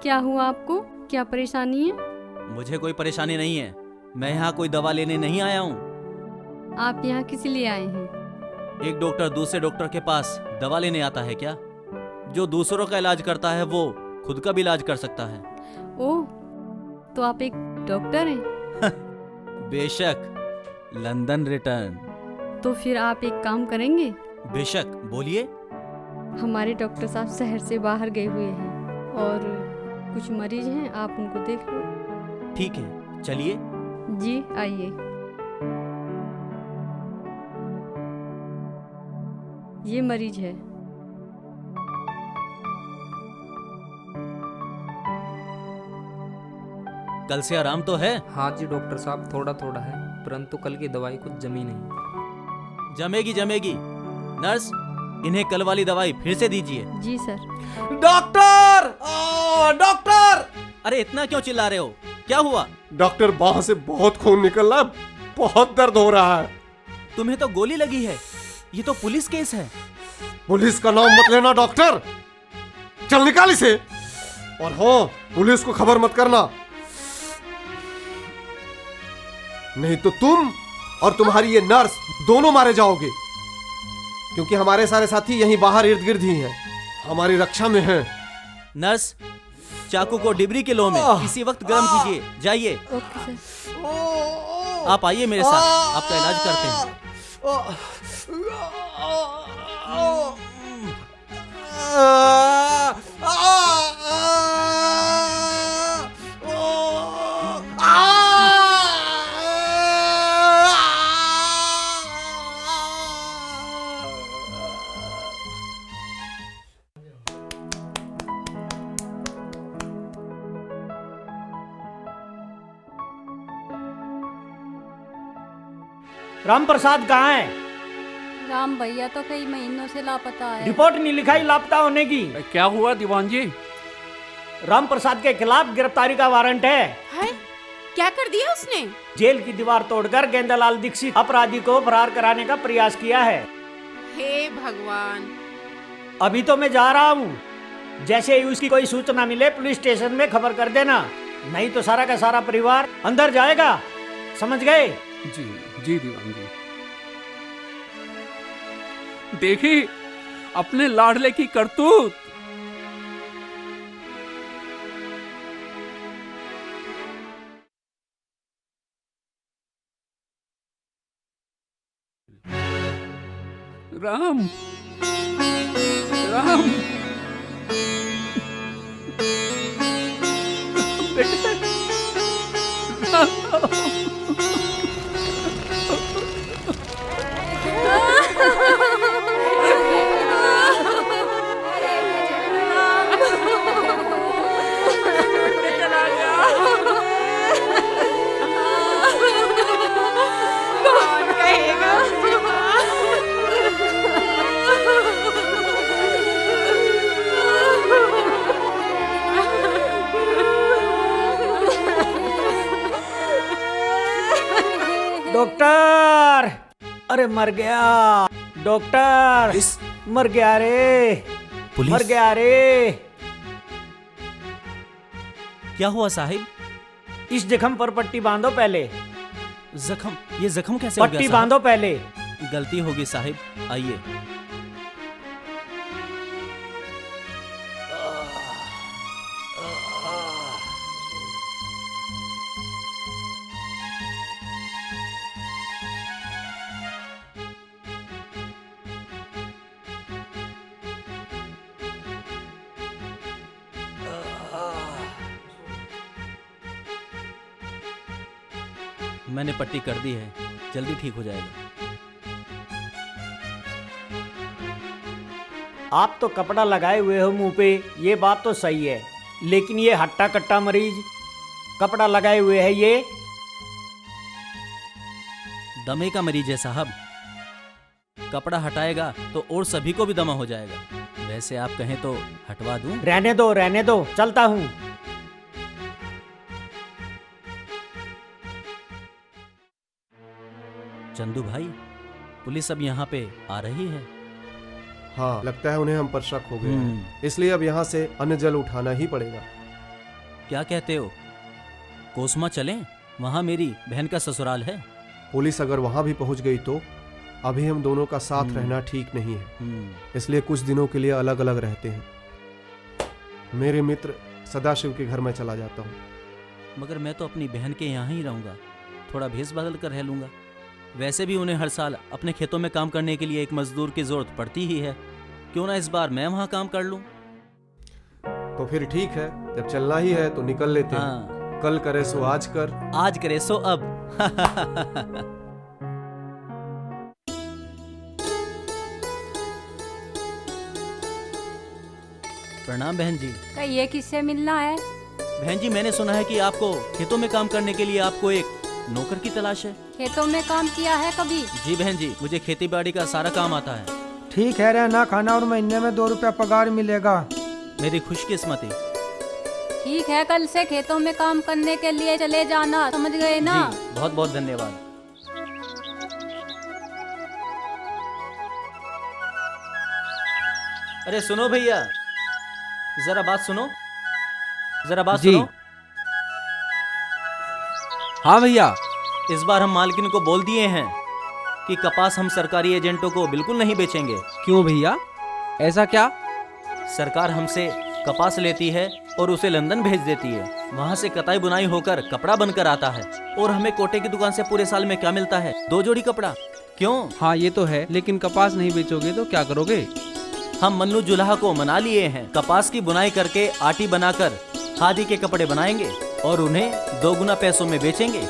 क्या हुआ आपको? क्या परेशानी है? मुझे कोई परेशानी नहीं है, मैं यहाँ कोई दवा लेने नहीं आया हूँ। आप यहाँ किस लिए आए हैं? एक डॉक्टर दूसरे डॉक्टर के पास दवा लेने आता है क्या? जो दूसरों का इलाज करता है वो खुद का भी इलाज कर सकता है। ओह, तो आप एक डॉक्टर हैं? बेशक, लंदन रिटर्न। तो फिर आप एक काम करेंगे? बेशक, बोलिए। हमारे डॉक्टर साहब शहर से बाहर गए हुए हैं और कुछ मरीज हैं, आप उनको देख लो। ठीक है, चलिए। जी आइए। ये मरीज है। कल से आराम तो है? हाँ जी डॉक्टर साहब, थोड़ा थोड़ा है, परंतु कल की दवाई कुछ जमी नहीं। जमेगी जमेगी। नर्स, इन्हें कल वाली दवाई फिर से दीजिए। जी सर। डॉक्टर! डॉक्टर! अरे इतना क्यों चिल्ला रहे हो? क्या हुआ? डॉक्टर, बाह से बहुत खून निकल रहा है, बहुत दर्द हो रहा है। तुम्हें तो गोली लगी है, ये तो पुलिस केस है। पुलिस का नाम मत लेना डॉक्टर, चल निकाल इसे। और हाँ, पुलिस को खबर मत करना, नहीं तो तुम और तुम्हारी ये नर्स दोनों मारे जाओगे, क्योंकि हमारे सारे साथी यहीं बाहर इर्द गिर्द ही हैं, हमारी रक्षा में हैं। नर्स, चाकू को डिबरी के लो में इसी वक्त गर्म कीजिए। जाइए। Okay sir. आप आइए मेरे साथ, आपका इलाज करते हैं। राम प्रसाद कहाँ है? राम भैया तो कई महीनों से लापता है। रिपोर्ट नहीं लिखाई लापता होने की? क्या हुआ दीवान जी? राम प्रसाद के खिलाफ गिरफ्तारी का वारंट है। क्या कर दिया उसने? जेल की दीवार तोड़कर गेंदालाल दीक्षित अपराधी को फरार कराने का प्रयास किया है। हे भगवान। अभी तो मैं जा रहा हूँ, जैसे ही उसकी कोई सूचना मिले पुलिस स्टेशन में खबर कर देना, नहीं तो सारा का सारा परिवार अंदर जाएगा, समझ गए? जी जी दीवान जी। देखी अपने लाडले की करतूत। राम राम बेटा डॉक्टर! अरे मर गया डॉक्टर, मर गया रे, पुलिस? मर गया रे। क्या हुआ साहिब? इस जख्म पर पट्टी बांधो पहले। जख्म? ये जख्म कैसे हो गया पट्टी साहब? बांधो पहले। गलती होगी साहिब, आइए। मैंने पट्टी कर दी है, जल्दी ठीक हो जाएगा। आप तो कपड़ा लगाए हुए हो मुंह पे, ये बात तो सही है, लेकिन ये हट्टा कट्टा मरीज कपड़ा लगाए हुए है, ये दमे का मरीज है साहब, कपड़ा हटाएगा तो और सभी को भी दमा हो जाएगा। वैसे आप कहें तो हटवा दूं? रहने दो, चलता हूँ। चंदू भाई, पुलिस अब यहाँ पे आ रही है। हाँ, लगता है उन्हें हम पर शक हो गया है, इसलिए अब यहाँ से अन्न जल उठाना ही पड़ेगा। क्या कहते हो, कोसमा चलें? वहाँ मेरी बहन का ससुराल है। पुलिस अगर वहाँ भी पहुँच गई तो अभी हम दोनों का साथ रहना ठीक नहीं है, इसलिए कुछ दिनों के लिए अलग अलग रहते हैं। मेरे मित्र सदाशिव के घर में चला जाता हूँ। मगर मैं तो अपनी बहन के यहाँ ही रहूँगा, थोड़ा भेस बदल कर रह लूँगा। वैसे भी उन्हें हर साल अपने खेतों में काम करने के लिए एक मजदूर की जरूरत पड़ती ही है, क्यों ना इस बार मैं वहाँ काम कर लूँ। तो फिर ठीक है, जब चलना ही है तो निकल लेते हैं। कल करे सो आज कर, आज करे सो अब। प्रणाम बहन जी। ये किससे मिलना है? बहन जी, मैंने सुना है कि आपको खेतों में काम करने के लिए आपको एक नौकर की तलाश है। खेतों में काम किया है कभी? जी बहन जी, मुझे खेती बाड़ी का सारा काम आता है। ठीक है, रहना खाना और महीने में 2 रुपया पगार मिलेगा। मेरी खुशकिस्मती। ठीक है, कल से खेतों में काम करने के लिए चले जाना, समझ गए ना? जी, बहुत बहुत धन्यवाद। अरे सुनो भैया, जरा बात सुनो, जरा बात जी। सुनो। हाँ भैया। इस बार हम मालकिन को बोल दिए हैं कि कपास हम सरकारी एजेंटों को बिल्कुल नहीं बेचेंगे। क्यों भैया, ऐसा क्या? सरकार हमसे कपास लेती है और उसे लंदन भेज देती है। वहाँ से कताई बुनाई होकर कपड़ा बनकर आता है और हमें कोटे की दुकान से पूरे साल में क्या मिलता है? 2 जोड़ी कपड़ा। क्यों? हाँ ये तो है, लेकिन कपास नहीं बेचोगे तो क्या करोगे? हम मन्नू जुलाहा को मना लिए हैं। कपास की बुनाई करके आटी बनाकर खादी के कपड़े बनाएंगे और उन्हें 2 गुना पैसों में बेचेंगे।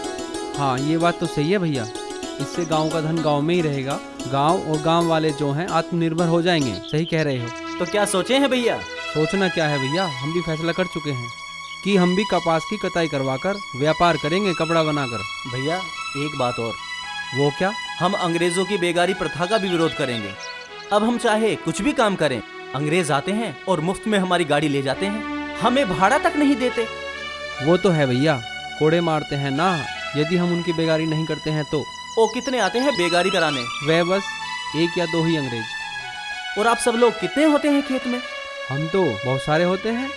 हाँ ये बात तो सही है भैया, इससे गांव का धन गांव में ही रहेगा। गांव और गांव वाले जो हैं आत्मनिर्भर हो जाएंगे। सही कह रहे हो। तो क्या सोचे हैं भैया? सोचना क्या है भैया, हम भी फैसला कर चुके हैं कि हम भी कपास की कटाई करवाकर व्यापार करेंगे कपड़ा बनाकर। भैया एक बात और। वो क्या? हम अंग्रेजों की बेगारी प्रथा का भी विरोध करेंगे। अब हम चाहे कुछ भी काम करें, अंग्रेज आते हैं और मुफ्त में हमारी गाड़ी ले जाते हैं, हमें भाड़ा तक नहीं देते। वो तो है भैया, कोड़े मारते हैं ना यदि हम उनकी बेगारी नहीं करते हैं तो। ओ कितने आते हैं बेगारी कराने? वह बस 1 या 2 ही अंग्रेज। और आप सब लोग कितने होते हैं खेत में? हम तो बहुत सारे होते हैं।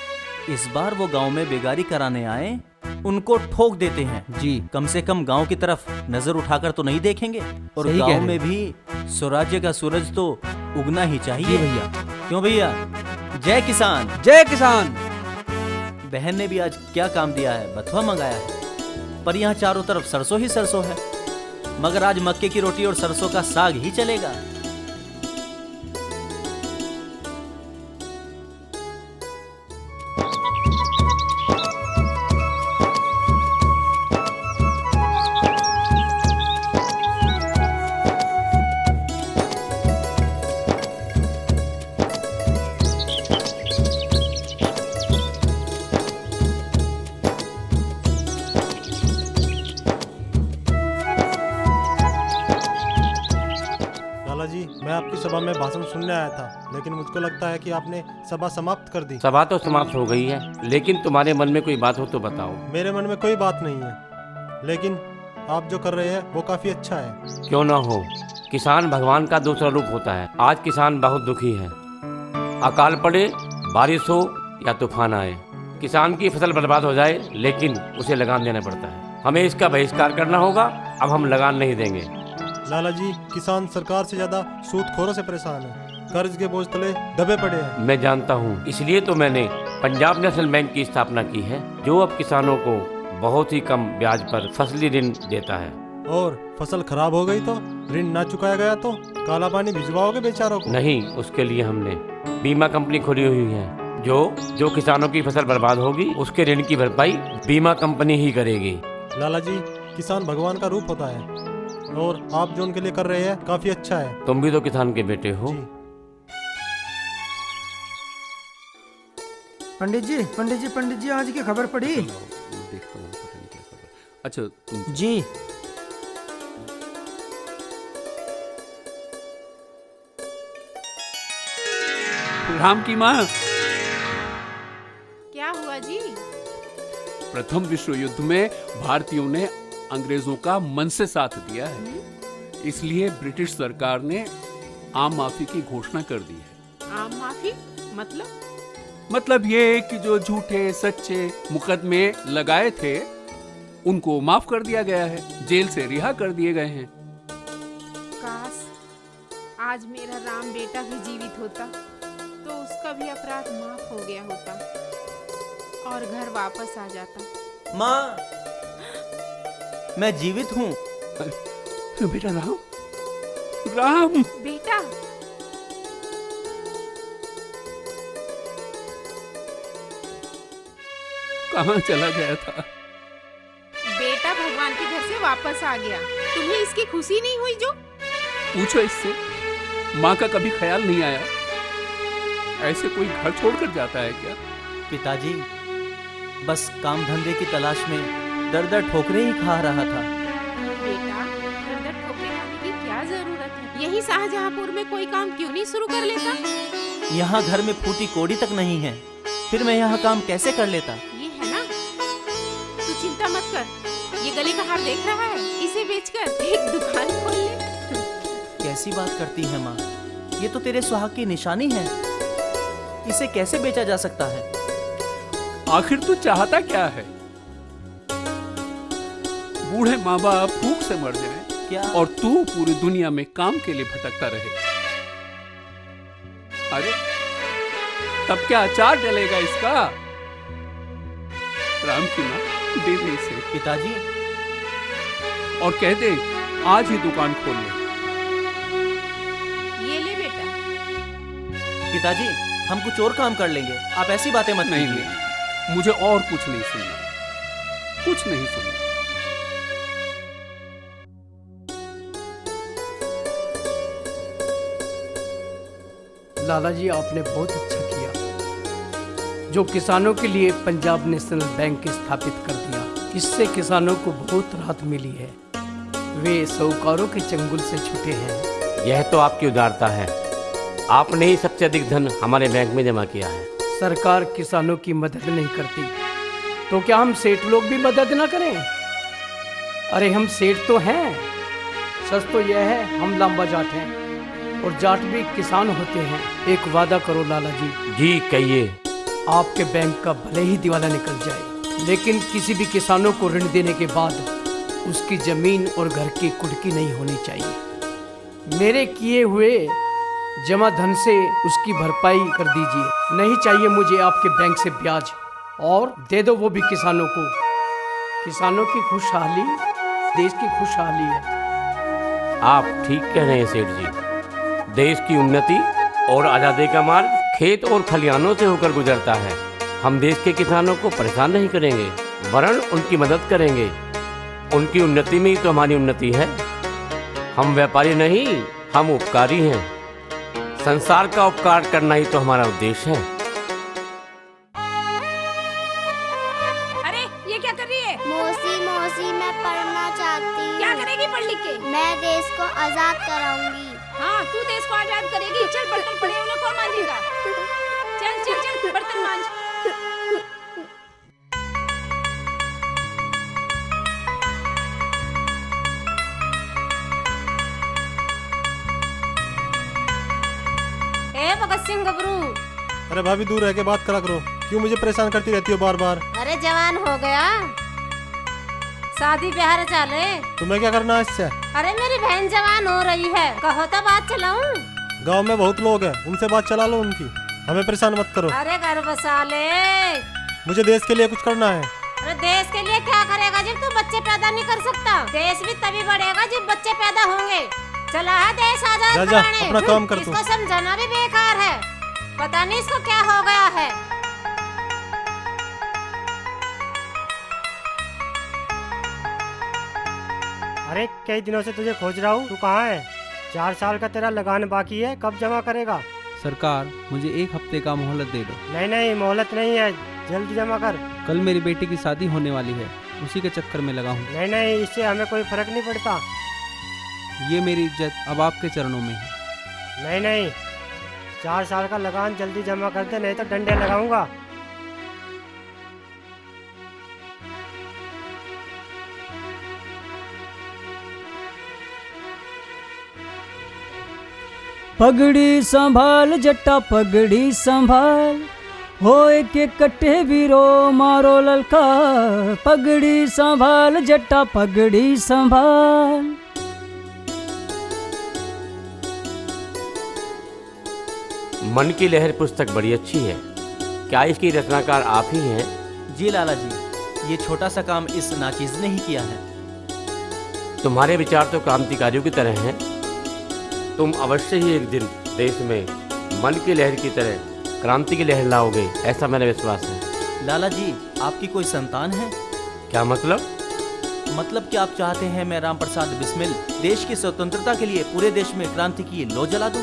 इस बार वो गांव में बेगारी कराने आए, उनको ठोक देते हैं। जी। कम से कम गांव की तरफ नजर उठाकर तो नहीं देखेंगे। और सही कह गांव रहे में भी स्वराज्य का सूरज तो उगना ही चाहिए। जी भैया। क्यों भैया? जय किसान। जय किसान। बहन ने भी आज क्या काम दिया है, बथुआ मंगाया है, पर यहाँ चारों तरफ सरसों ही सरसों है। मगर आज मक्के की रोटी और सरसों का साग ही चलेगा। मैं आपकी सभा में भाषण सुनने आया था, लेकिन मुझको लगता है कि आपने सभा समाप्त कर दी। सभा तो समाप्त हो गई है, लेकिन तुम्हारे मन में कोई बात हो तो बताओ। मेरे मन में कोई बात नहीं है, लेकिन आप जो कर रहे हैं वो काफी अच्छा है। क्यों ना हो, किसान भगवान का दूसरा रूप होता है। आज किसान बहुत दुखी है। अकाल पड़े, बारिश हो या तूफान आए, किसान की फसल बर्बाद हो जाए लेकिन उसे लगान देना पड़ता है। हमें इसका बहिष्कार करना होगा। अब हम लगान नहीं देंगे। लाला जी, किसान सरकार से ज्यादा सूदखोरों से परेशान है, कर्ज के बोझ तले दबे पड़े हैं। मैं जानता हूँ, इसलिए तो मैंने पंजाब नेशनल बैंक की स्थापना की है, जो अब किसानों को बहुत ही कम ब्याज पर फसली ऋण देता है। और फसल खराब हो गई तो, ऋण ना चुकाया गया तो काला पानी भिजवाओगे बेचारों को? नहीं, उसके लिए हमने बीमा कंपनी खोली हुई है। जो किसानों की फसल बर्बाद होगी उसके ऋण की भरपाई बीमा कंपनी ही करेगी। लाला जी, किसान भगवान का रूप होता है और आप जो उनके लिए कर रहे हैं काफी अच्छा है। तुम भी तो किसान के बेटे हो। पंडित जी, आज की खबर पढ़ी? अच्छा तुम जी। राम की माँ। क्या हुआ जी? प्रथम विश्व युद्ध में भारतीयों ने अंग्रेजों का मन से साथ दिया है, इसलिए ब्रिटिश सरकार ने आम माफी की घोषणा कर दी है। आम माफी मतलब ये कि जो झूठे सच्चे मुकदमे लगाए थे उनको माफ कर दिया गया है, जेल से रिहा कर दिए गए हैं। काश आज मेरा राम बेटा भी जीवित होता तो उसका भी अपराध माफ हो गया होता और घर वापस आ जाता। माँ, मैं जीवित हूँ। बेटा राम बेटा, कहाँ चला गया था? बेटा भगवान के घर से वापस आ गया। तुम्हें इसकी खुशी नहीं हुई जो? पूछो इससे, माँ का कभी ख्याल नहीं आया? ऐसे कोई घर छोड़कर जाता है क्या? पिताजी, बस काम धंधे की तलाश में दर दर ठोकरे ही खा रहा था। बेटा, दर दर ठोकरे खाने की क्या जरूरत है? यही शाहजहांपुर में कोई काम क्यों नहीं शुरू कर लेता? यहाँ घर में फूटी कोड़ी तक नहीं है, फिर मैं यहाँ काम कैसे कर लेता? ये है ना, तू चिंता मत कर। ये गले का हार देख रहा है, इसे बेचकर एक दुकान खोल ले। कैसी बात करती है माँ, ये तो तेरे सुहाग की निशानी है, इसे कैसे बेचा जा सकता है? आखिर तू चाहता क्या है? बूढ़े माँ बाप भूख से मर जाएं क्या? और तू पूरी दुनिया में काम के लिए भटकता रहे। अरे तब क्या अचार डलेगा इसका? राम की माँ, दे दे इसे। पिताजी। और कह दे आज ही दुकान खोल ले। ये ले बेटा। पिताजी, हम कुछ और काम कर लेंगे, आप ऐसी बातें मत नहीं कीजिए। नहीं, मुझे और कुछ नहीं सुनना, कुछ नहीं सुनना। लाला जी, आपने बहुत अच्छा किया जो किसानों के लिए पंजाब नेशनल बैंक स्थापित कर दिया। इससे किसानों को बहुत राहत मिली है, वे साहूकारों के चंगुल से छूटे हैं। यह तो आपकी उदारता है, आपने ही सबसे अधिक धन हमारे बैंक में जमा किया है। सरकार किसानों की मदद नहीं करती तो क्या हम सेठ लोग भी मदद ना करें? अरे हम सेठ तो हैं, सच तो यह है हम लांबा जाट हैं और जाट भी किसान होते हैं। एक वादा करो लाला जी। जी कहिए। आपके बैंक का भले ही दिवाला निकल जाए, लेकिन किसी भी किसानों को ऋण देने के बाद उसकी जमीन और घर की कुर्की नहीं होनी चाहिए। मेरे किए हुए जमा धन से उसकी भरपाई कर दीजिए। नहीं चाहिए मुझे आपके बैंक से ब्याज, और दे दो वो भी किसानों को। किसानों की खुशहाली देश की खुशहाली है। आप ठीक कह रहे हैं सेठ जी। देश की उन्नति और आज़ादी का मार्ग खेत और खलिहानों से होकर गुजरता है। हम देश के किसानों को परेशान नहीं करेंगे, वरन उनकी मदद करेंगे। उनकी उन्नति में ही तो हमारी उन्नति है। हम व्यापारी नहीं, हम उपकारी हैं। संसार का उपकार करना ही तो हमारा उद्देश्य है। अरे ये क्या कर रही है? मौसी मौसी, मैं पढ़ना चाहती हूँ। क्या करेगी पढ़ लिख के? मैं देश को आजाद कराऊंगी। हाँ, तू देश को आजाद करेगी। चल बर्तन पड़े उन्हें कौन मांजेगा? चल चल चल बर्तन मांज। ए भगत सिंह गबरू। अरे भाभी, दूर रह के बात करा करो, क्यों मुझे परेशान करती रहती हो बार बार? अरे जवान हो गया, शादी ब्याह चाले। तुम्हें क्या करना है इससे? अरे मेरी बहन जवान हो रही है, कहो तो बात चलाऊं। गांव में बहुत लोग हैं, उनसे बात चला लो उनकी, हमें परेशान मत करो। अरे घर बसा ले। मुझे देश के लिए कुछ करना है। अरे देश के लिए क्या करेगा जब तू बच्चे पैदा नहीं कर सकता? देश भी तभी बढ़ेगा जब बच्चे पैदा होंगे। चला है देश आजाद कराने। अपना काम कर तू। इसको समझाना भी बेकार है, पता नहीं इसको क्या हो गया है। अरे कई दिनों से तुझे खोज रहा हूँ, तू कहाँ है? 4 साल का तेरा लगान बाकी है, कब जमा करेगा? सरकार, मुझे 1 हफ्ते का मोहलत दे दो। नहीं नहीं, मोहलत नहीं है, जल्दी जमा कर। कल मेरी बेटी की शादी होने वाली है, उसी के चक्कर में लगा हूँ। नहीं नहीं, इससे हमें कोई फर्क नहीं पड़ता। ये मेरी इज्जत अब आपके चरणों में है। नहीं नहीं, 4 साल का लगान जल्दी जमा कर दे, नहीं तो डंडे लगाऊंगा। पगड़ी संभाल जट्टा पगड़ी संभाल, होए के कट्टे बीरो मारो ललकार। पगड़ी संभाल जट्टा पगड़ी संभाल। मन की लहर पुस्तक बड़ी अच्छी है, क्या इसकी रचनाकार आप ही हैं? जी लाला जी, ये छोटा सा काम इस नाचीज ने ही किया है। तुम्हारे विचार तो क्रांतिकारियों की तरह हैं। तुम अवश्य ही एक दिन देश में मन की लहर की तरह क्रांति की लहर लाओगे, ऐसा मेरा विश्वास है। लाला जी, आपकी कोई संतान है? क्या मतलब? मतलब कि आप चाहते हैं मैं राम प्रसाद बिस्मिल देश की स्वतंत्रता के लिए पूरे देश में क्रांति की लौ जला दूं?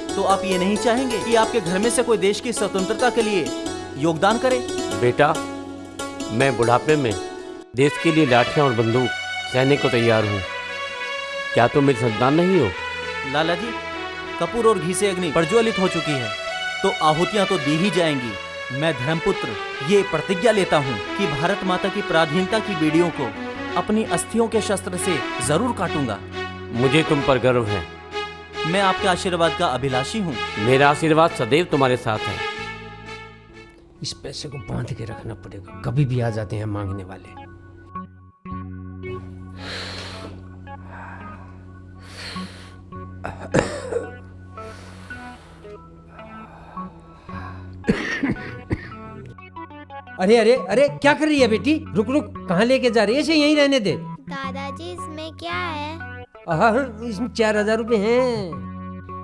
तो आप ये नहीं चाहेंगे कि आपके घर में से कोई देश की स्वतंत्रता के लिए योगदान करे? बेटा, मैं बुढ़ापे में देश के लिए लाठियाँ और बंदूक सहने को तैयार हूँ। क्या तुम मेरी संतान नहीं हो? लाला जी, कपूर और घी से अग्नि प्रज्वलित हो चुकी है, तो आहुतियाँ तो दी ही जाएंगी। मैं धर्मपुत्र ये प्रतिज्ञा लेता हूँ कि भारत माता की पराधीनता की बीड़ियों को अपनी अस्थियों के शस्त्र से जरूर काटूंगा। मुझे तुम पर गर्व है। मैं आपके आशीर्वाद का अभिलाषी हूँ। मेरा आशीर्वाद सदैव तुम्हारे साथ है। इस पैसे को बांध के रखना पड़ेगा, कभी भी आ जाते हैं मांगने वाले। अरे अरे अरे, क्या कर रही है बेटी? रुक रुक, कहाँ लेके जा रही है? इसे यहीं रहने दे। दादाजी इसमें क्या है? इसमें 4000 रुपए हैं।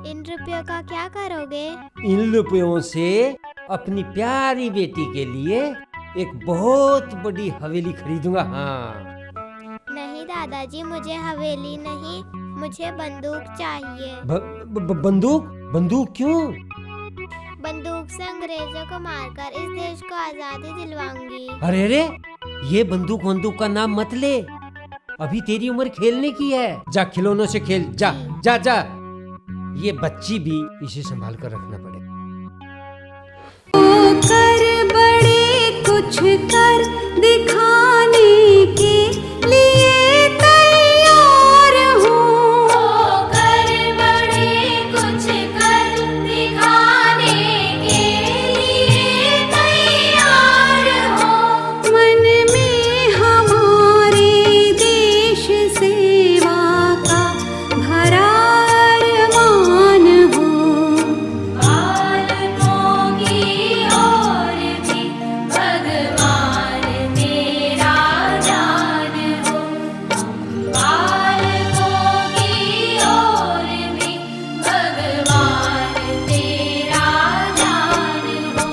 इन रुपयों का क्या करोगे? इन रुपयों से अपनी प्यारी बेटी के लिए एक बहुत बड़ी हवेली खरीदूंगा। हाँ। नहीं दादाजी, मुझे हवेली नहीं, मुझे बंदूक चाहिए। बंदूक? बंदूक क्यों? बंदूक से अंग्रेजों को मारकर इस देश को आजादी दिलवाऊंगी। अरे अरे, ये बंदूक का नाम मत ले। अभी तेरी उम्र खेलने की है। जा खिलौनों से खेल, जा जा जा। ये बच्ची भी, इसे संभाल कर रखना पड़ेगा। कर बड़े कुछ कर दिखाने के लिए तैयार हूँ। कर बड़े कुछ कर दिखाने के लिए तैयार हूँ। मन में हमारे देश सेवा का भरा अरमान हो। बालकों की ओर भी भगवान तेरा जान हो। बालकों की ओर भी भगवान तेरा जान हो।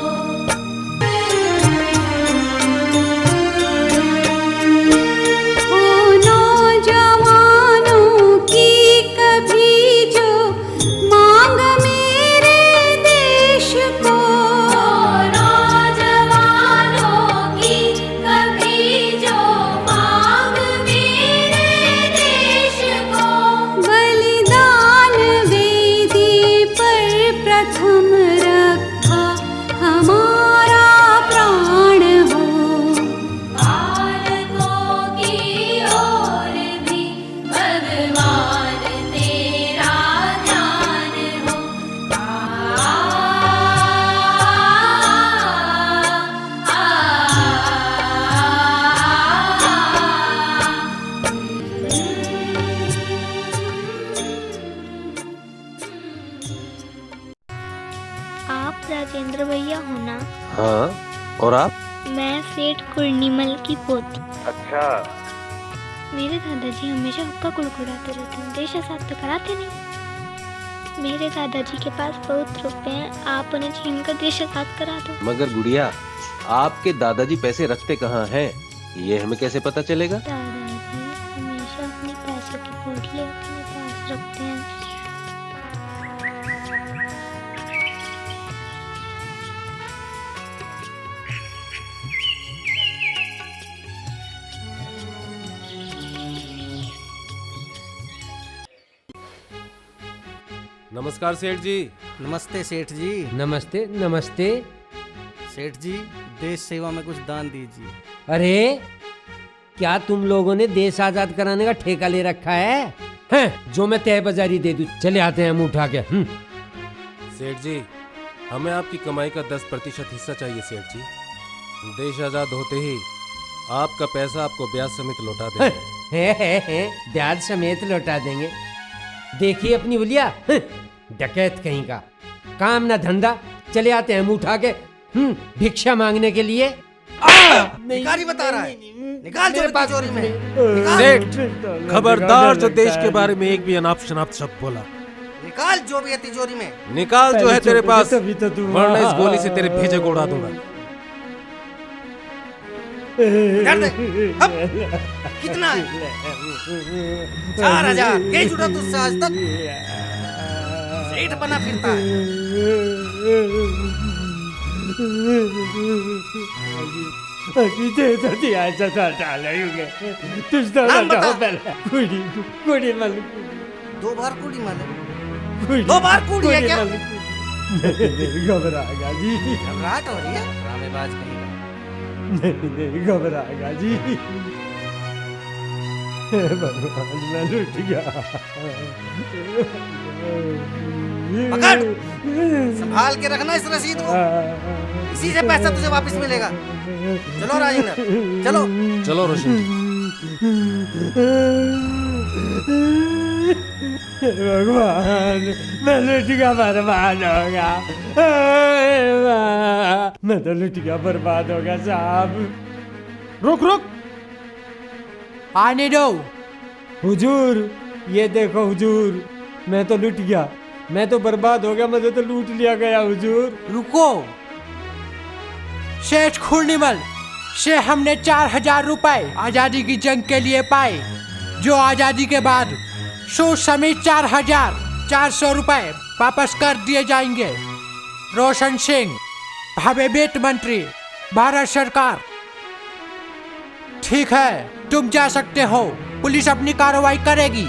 नौजवानों की कभी जो मांग मेरे देश को। नौजवानों की कभी जो मांग मेरे देश को। बलिदान वेदी पर प्रथम रखा हमारा प्राण हो। बालकों की ओर भी भगवान तेरा जान हो। आप राजेंद्र भैया हो ना? हाँ, और आप? मैं सेठ कुर्णिमल की पोती। अच्छा। मेरे दादाजी हमेशा हुक्का कुड़कुड़ाते रहते हैं, देश आजाद तो कराते नहीं। मेरे दादाजी के पास बहुत रुपए हैं, आप उन्हें छीन कर देश आजाद करा दो। मगर गुड़िया, आपके दादाजी पैसे रखते कहाँ हैं? ये हमें कैसे पता चलेगा? दादाजी हमेशा अपने पैसों की पोटली अपने पास रखते हैं। नमस्कार सेठ जी। नमस्ते सेठ जी। नमस्ते नमस्ते। सेठ जी, देश सेवा में कुछ दान दीजिए। अरे, क्या तुम लोगों ने देश आजाद कराने का ठेका ले रखा है? हैं, जो मैं तय बाजारी दे दूं। चले आते हैं मुंह उठा के। सेठ जी, हमें आपकी कमाई का 10% हिस्सा चाहिए सेठ जी। देश आजाद होते ही आपका पैसा आपको ब्याज समेत लौटा देंगे। ब्याज समेत लौटा देंगे? देखिए अपनी बुलिया, डकैत कहीं का, काम ना धंधा। चले आते हैं मुंह उठा के भिक्षा मांगने के लिए। भिखारी बता रहा है, निकाल जो तिजोरी में। सेठ, खबरदार जो देश के बारे में एक भी अनाप शनाप शब्द बोला। निकाल जो भी है तिजोरी में। निकाल जो है तेरे पास, वरना इस गोली से तेरे भेजे को उड़ा दूंगा। कितना है? 4000। यही जुड़ा तुझसे आज तक? सेठ बना फिरता है। दे तो दिया ऐसा था डालेंगे तुझ तो बताओ पहले कुड़ी कुड़ी मल 2 बार कुड़ी माले कुड़ी 2 बार कुड़ी है क्या? घबराएगा जी, घबराहट हो रही है, ड्रामेबाज कहीं नहीं घबराएगा जी। भगवान मैं लुट गया। पकड़, संभाल के रखना इस रसीद को, इसी से पैसा तुझे वापस मिलेगा। चलो राजेंद्र, चलो चलो रोशन जी। भगवान मैं लुट गया, बर्बाद हो गया। मैं तो लुट गया, बर्बाद हो गया साहब। रुक रुक, आने दो। हुजूर ये देखो हुजूर, मैं तो लुट गया, मैं तो बर्बाद हो गया, मुझे तो लूट लिया गया हुजूर। रुको शेठ खूर्निमल से हमने 4000 रुपए आजादी की जंग के लिए पाए, जो आजादी के बाद सूद समेत 4400 रुपए वापस कर दिए जाएंगे। रोशन सिंह, भावे वित्त मंत्री, भारत सरकार। ठीक है, तुम जा सकते हो, पुलिस अपनी कार्रवाई करेगी।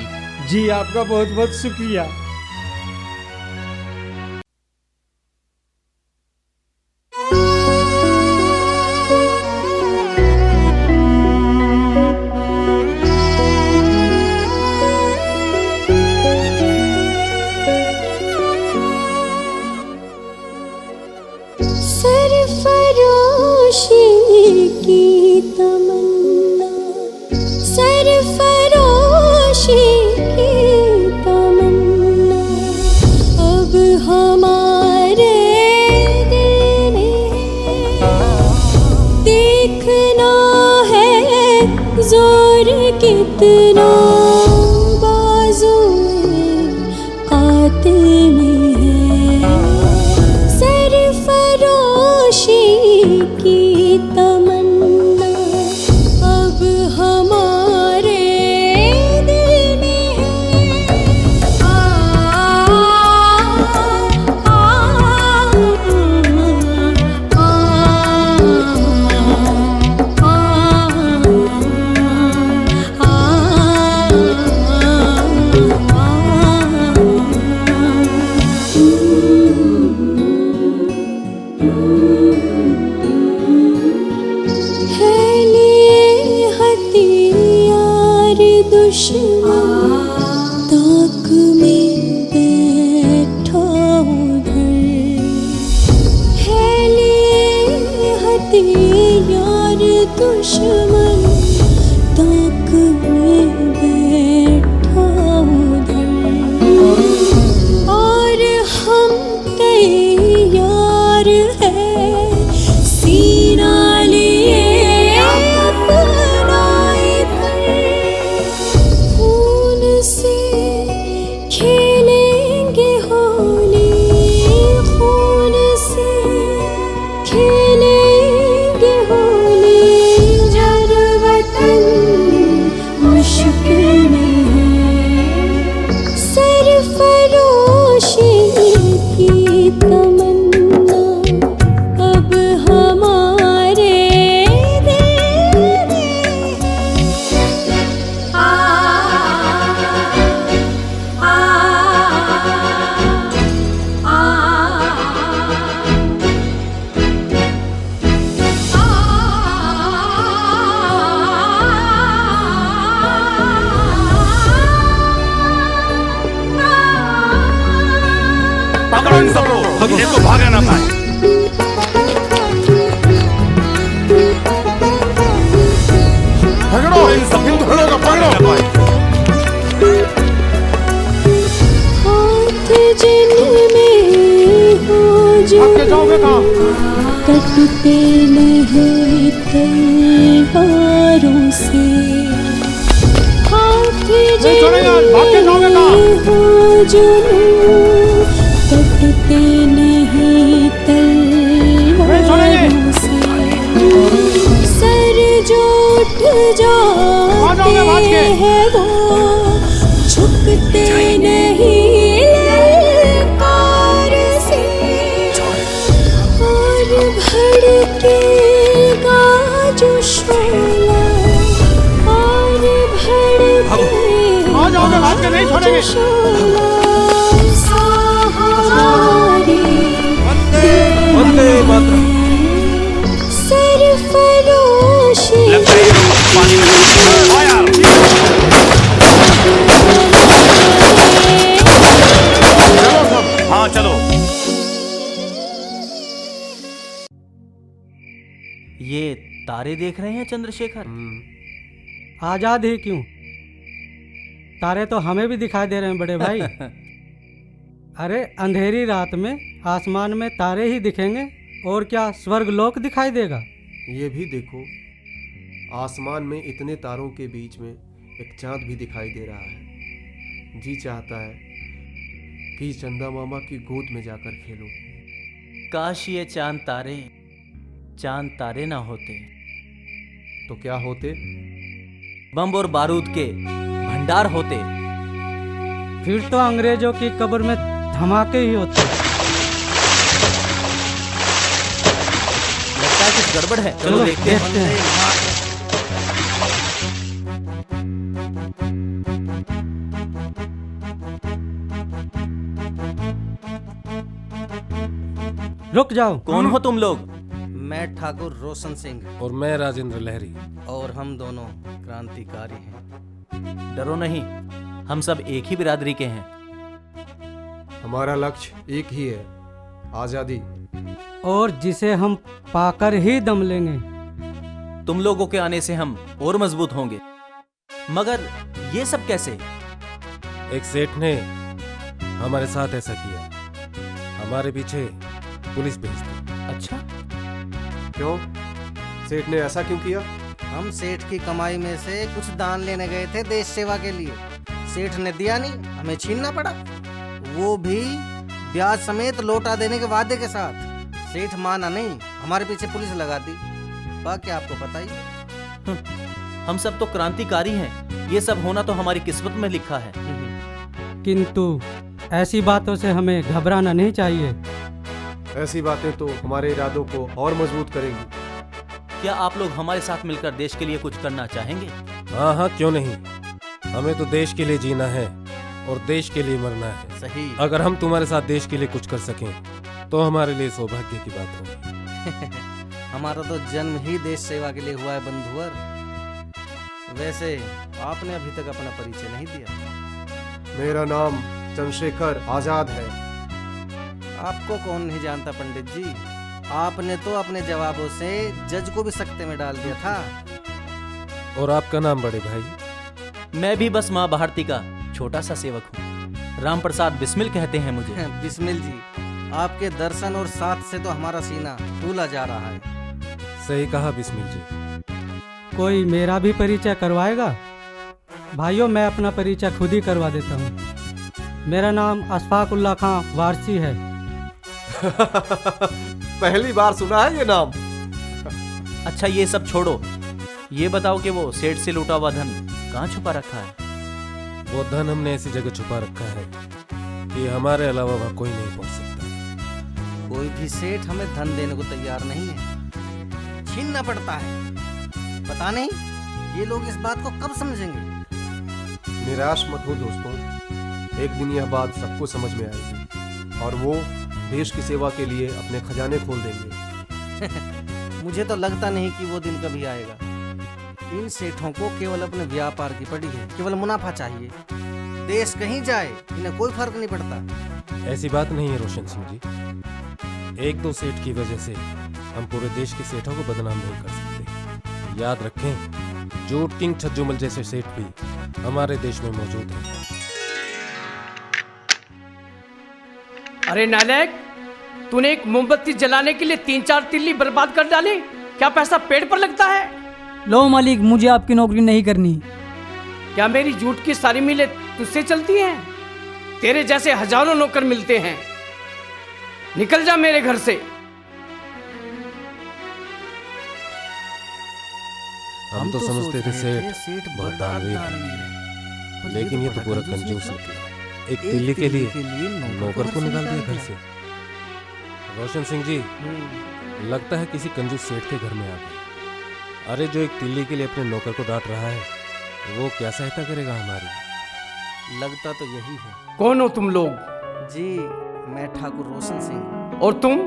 जी आपका बहुत बहुत शुक्रिया। जोर कितना बाजू कातिल में है, सरफरोशी की तमन्ना अब हमारे दिल में ताक में बैठा उधर है लिए हथियार दुश्मन, ताक में बैठा उधर और हम तैयार हैं सीना लिए अपना से खेलेंगे होली, खून से खेलेंगे होली, जब वतन मुश्किल में है, सरफरोशी की तमन्ना अब हमारे दिल में पकड़ो इन सबको, इनको भागा ना पाए। पकड़ो इन सब हिंदुओं को, पकड़ो। हाथ जिनमें हो जो कटते नहीं तलवारों से, हाथ जिनमें हो जो कटते नहीं तलवारों से, सर जो उठ जाते हैं वो झुकते नहीं ललकार से, और भड़केगा सहारे वंदे मातरम। सरफरोशी हाँ चलो। ये तारे देख रहे हैं चंद्रशेखर? आजाद ही क्यों, तारे तो हमें भी दिखाई दे रहे हैं बड़े भाई। अरे अंधेरी रात में आसमान में तारे ही दिखेंगे और क्या स्वर्ग लोक दिखाई देगा। ये भी देखो, आसमान में इतने तारों के बीच में एक चांद भी दिखाई दे रहा है। जी चाहता है कि चंदा मामा की गोद में जाकर खेलो। काश ये चांद तारे ना होते। तो क्या होते? बम और बारूद के भंडार होते। फिर तो अंग्रेजों की कब्र में धमाके ही होते। लगता है कुछ गड़बड़ है, चलो देखते हैं। रुक जाओ। कौन हो तुम लोग? मैं ठाकुर रोशन सिंह और मैं राजेंद्र लहरी। और हम दोनों क्रांतिकारी हैं। डरो नहीं, हम सब एक ही बिरादरी के हैं। हमारा लक्ष्य एक ही है, आजादी, और जिसे हम पाकर ही दम लेंगे। तुम लोगों के आने से हम और मजबूत होंगे। मगर ये सब कैसे? एक सेठ ने हमारे साथ ऐसा किया, हमारे पीछे पुलिस भेज दी। अच्छा, क्यों? सेठ ने ऐसा क्यों किया? हम सेठ की कमाई में से कुछ दान लेने गए थे देश सेवा के लिए। सेठ ने दिया नहीं, हमें छीनना पड़ा, वो भी ब्याज समेत लौटा देने के वादे के साथ। सेठ माना नहीं, हमारे पीछे पुलिस लगा दी। बाकी आपको पता ही। हम सब तो क्रांतिकारी हैं, ये सब होना तो हमारी किस्मत में लिखा है। किंतु ऐसी बातों से हमें घबराना नहीं चाहिए। ऐसी बातें तो हमारे इरादों को और मजबूत करेंगी। क्या आप लोग हमारे साथ मिलकर देश के लिए कुछ करना चाहेंगे? हाँ हाँ, क्यों नहीं। हमें तो देश के लिए जीना है और देश के लिए मरना है। सही। अगर हम तुम्हारे साथ देश के लिए कुछ कर सकें तो हमारे लिए सौभाग्य की बात होगी। हमारा तो जन्म ही देश सेवा के लिए हुआ है बंधुवर। वैसे आपने अभी तक अपना परिचय नहीं दिया। मेरा नाम चंद्रशेखर आजाद है। आपको कौन नहीं जानता पंडित जी, आपने तो अपने जवाबों से जज को भी सकते में डाल दिया था। और आपका नाम बड़े भाई? मैं भी बस माँ भारती का छोटा सा सेवक हूँ। राम प्रसाद बिस्मिल कहते हैं मुझे। बिस्मिल जी, आपके दर्शन और साथ से तो हमारा सीना फूला जा रहा है। सही कहा बिस्मिल जी। कोई मेरा भी परिचय करवाएगा? भाइयों, मैं अपना परिचय खुद ही करवा देता हूँ। मेरा नाम अशफाकुल्ला खां वारसी है। पहली बार सुना है ये नाम। अच्छा, ये सब छोड़ो, ये बताओ कि वो सेठ से लूटा हुआ धन कहाँ छुपा रखा है? वो धन हमने ऐसी जगह छुपा रखा है कि हमारे अलावा वहाँ कोई नहीं पहुँच सकता। कोई भी सेठ हमें धन देने को तैयार नहीं है, छीनना पड़ता है। पता नहीं ये लोग इस बात को कब समझेंगे। निराश मत हो दोस्तों, एक दिन यह बात सबको समझ में आएगी और वो देश की सेवा के लिए अपने खजाने खोल देंगे। मुझे तो लगता नहीं कि वो दिन कभी आएगा। इन सेठों को केवल अपने व्यापार की पड़ी है, केवल मुनाफा चाहिए। देश कहीं जाए इन्हें कोई फर्क नहीं पड़ता। ऐसी बात नहीं है रोशन सिंह जी, एक दो सेठ की वजह से हम पूरे देश के सेठों को बदनाम नहीं कर सकते। याद रखें, जूट किंग छज्जूमल जैसे सेठ भी हमारे देश में मौजूद हैं। अरे नालायक, तूने एक मोमबत्ती जलाने के लिए 3-4 तिल्ली बर्बाद कर डाले। क्या पैसा पेड़ पर लगता है? लो मालिक, मुझे आपकी नौकरी नहीं करनी। क्या मेरी जूट की सारी मिलें तुझसे चलती हैं? तेरे जैसे हजारों नौकर मिलते हैं। निकल जा मेरे घर से। हम तो समझते थे सेठ बहुत दानवीर है, लेकिन ये तो पूरा कंजूस है। एक तिल्ली के लिए नौकर को निकाल दिया घर से। रोशन सिंह जी, लगता है किसी कंजूस सेठ के घर में आ गए। अरे जो एक तिल्ली के लिए अपने नौकर को डांट रहा है, वो क्या सहायता करेगा हमारी? लगता तो यही है। कौन हो तुम लोग? जी मैं ठाकुर रोशन सिंह। और तुम?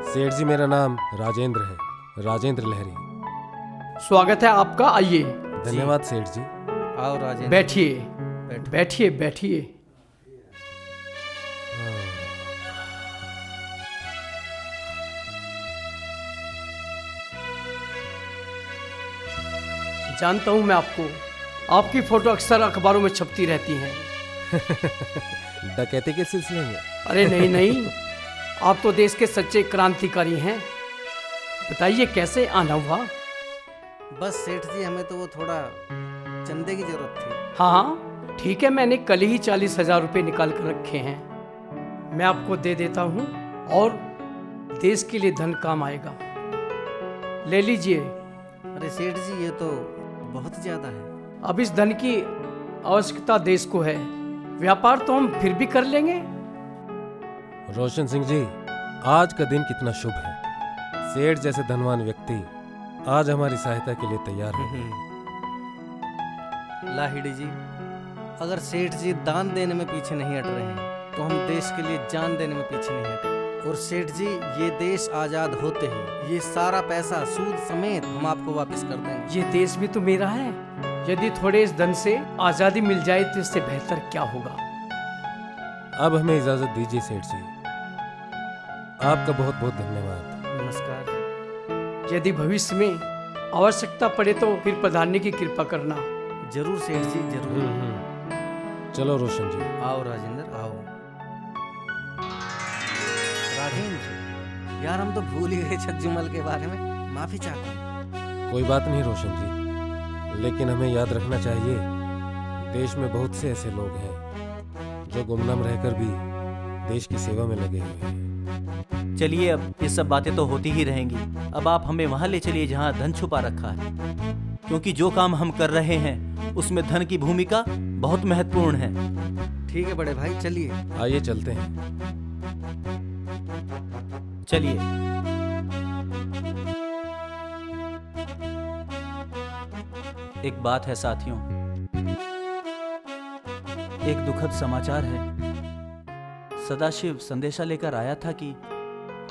सेठ जी मेरा नाम राजेंद्र है, राजेंद्र लहरी। स्वागत है आपका, आइए। धन्यवाद सेठ जी। आओ राजेंद्र। बैठिए बैठिए बैठिए। जानता हूं मैं आपको, आपकी फोटो अक्सर अखबारों में छपती रहती हैं। डकैती के सिलसिले में? अरे नहीं नहीं, आप तो देश के सच्चे क्रांतिकारी हैं। बताइए कैसे आना हुआ? बस सेठ जी हमें तो वो थोड़ा चंदे की जरूरत थी। हाँ ठीक है, मैंने कल ही 40,000 रुपये निकाल कर रखे हैं, मैं आपको दे देता हूँ और देश के लिए धन काम आएगा। ले लीजिए। अरे सेठ जी ये तो बहुत ज्यादा है। अब इस धन की आवश्यकता देश को है, व्यापार तो हम फिर भी कर लेंगे। रोशन सिंह जी, आज का दिन कितना शुभ है। सेठ जैसे धनवान व्यक्ति आज हमारी सहायता के लिए तैयार है। लाहिड़ी जी, अगर सेठ जी दान देने में पीछे नहीं हट रहे हैं तो हम देश के लिए जान देने में पीछे नहीं हटे। और सेठ जी ये देश आजाद होते ही ये सारा पैसा सूद समेत हम आपको वापस कर देंगे। ये देश भी तो मेरा है, यदि थोड़े इस धन से आजादी मिल जाए तो इससे बेहतर क्या होगा। अब हमें इजाजत दीजिए सेठ जी, आपका बहुत बहुत धन्यवाद। नमस्कार। यदि भविष्य में आवश्यकता पड़े तो फिर पधारने की कृपा करना। जरूर सेठ जी जरूर। चलो रोशन जी। आओ राजेंद्र आओ। राजेंद्र यार हम तो भूल ही गए छज्जूमल के बारे में, माफी चाहता हूँ। कोई बात नहीं रोशन जी, लेकिन हमें याद रखना चाहिए देश में बहुत से ऐसे लोग हैं जो गुमनाम रहकर भी देश की सेवा में लगे हुए हैं। चलिए अब ये सब बातें तो होती ही रहेंगी। अब आप हमें वहां ले चलिए जहां धन छुपा रखा है, क्योंकि जो काम हम कर रहे हैं उसमें धन की भूमिका बहुत महत्वपूर्ण है। ठीक है बड़े भाई चलिए। आइए चलते हैं। चलिए। एक बात है साथियों, एक दुखद समाचार है। सदाशिव संदेशा लेकर आया था कि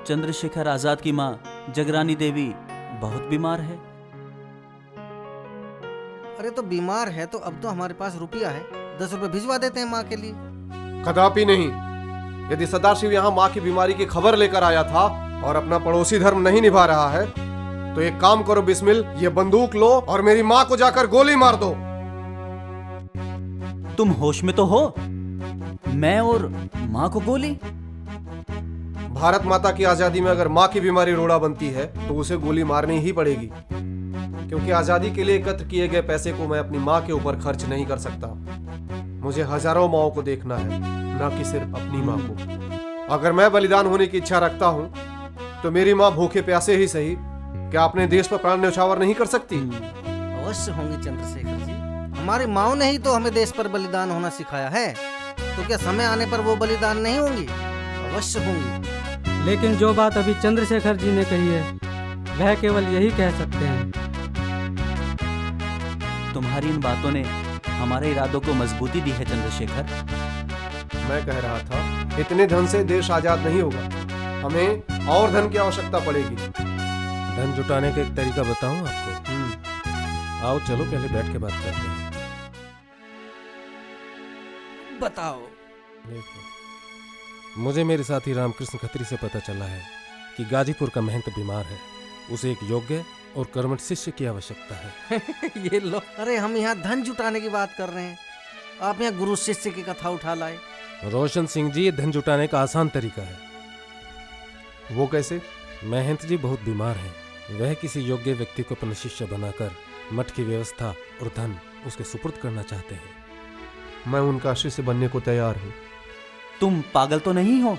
चंद्रशेखर आजाद की मां जगरानी देवी बहुत बीमार है। अरे तो बीमार है तो अब तो हमारे पास रुपया है, 10 रुपए भिजवा देते हैं माँ के लिए। कदापि नहीं। यदि सदाशिव यहाँ माँ की बीमारी की खबर लेकर आया था और अपना पड़ोसी धर्म नहीं निभा रहा है तो एक काम करो बिस्मिल, ये बंदूक लो और मेरी माँ को जाकर गोली मार दो। तुम होश में तो हो? मैं और माँ को गोली? भारत माता की आजादी में अगर माँ की बीमारी रोड़ा बनती है तो उसे गोली मारनी ही पड़ेगी, क्योंकि आजादी के लिए एकत्र किए गए पैसे को मैं अपनी माँ के ऊपर खर्च नहीं कर सकता। मुझे हजारों माँओं को देखना है, न कि सिर्फ अपनी माँ को। अगर मैं बलिदान होने की इच्छा रखता हूँ तो मेरी माँ भूखे प्यासे ही सही, क्या अपने देश पर प्राण न्यौछावर नहीं कर सकती? अवश्य होंगी चंद्रशेखर जी, हमारी माँ ने ही तो हमें देश पर बलिदान होना सिखाया है, तो क्या समय आने पर वो बलिदान नहीं होंगी? अवश्य होंगी। लेकिन जो बात अभी चंद्रशेखर जी ने कही है वह केवल यही कह सकते हैं। तुम्हारी इन बातों ने हमारे इरादों को मजबूती दी है चंद्रशेखर। मैं कह रहा था इतने धन से देश आजाद नहीं होगा, हमें और धन की आवश्यकता पड़ेगी। धन जुटाने का एक तरीका बताऊं आपको? आओ चलो पहले बैठ के बात करते हैं। बताओ। देखो, मुझे मेरे साथी रामकृष्ण खत्री से पता चला है कि गाजीपुर का महंत बीमार है, उसे एक योग्य और कर्मठ शिष्य की आवश्यकता है। ये लो, अरे हम यहाँ धन जुटाने की बात कर रहे हैं, आप यहाँ गुरु शिष्य की कथा उठा लाए। रोशन सिंह जी, ये धन जुटाने का आसान तरीका है। वो कैसे? महंत जी बहुत बीमार हैं, वह किसी योग्य व्यक्ति को अपना शिष्य बनाकर मठ की व्यवस्था और धन उसके सुपुर्द करना चाहते हैं। मैं उनका शिष्य बनने को तैयार हूँ। तुम पागल तो नहीं हो?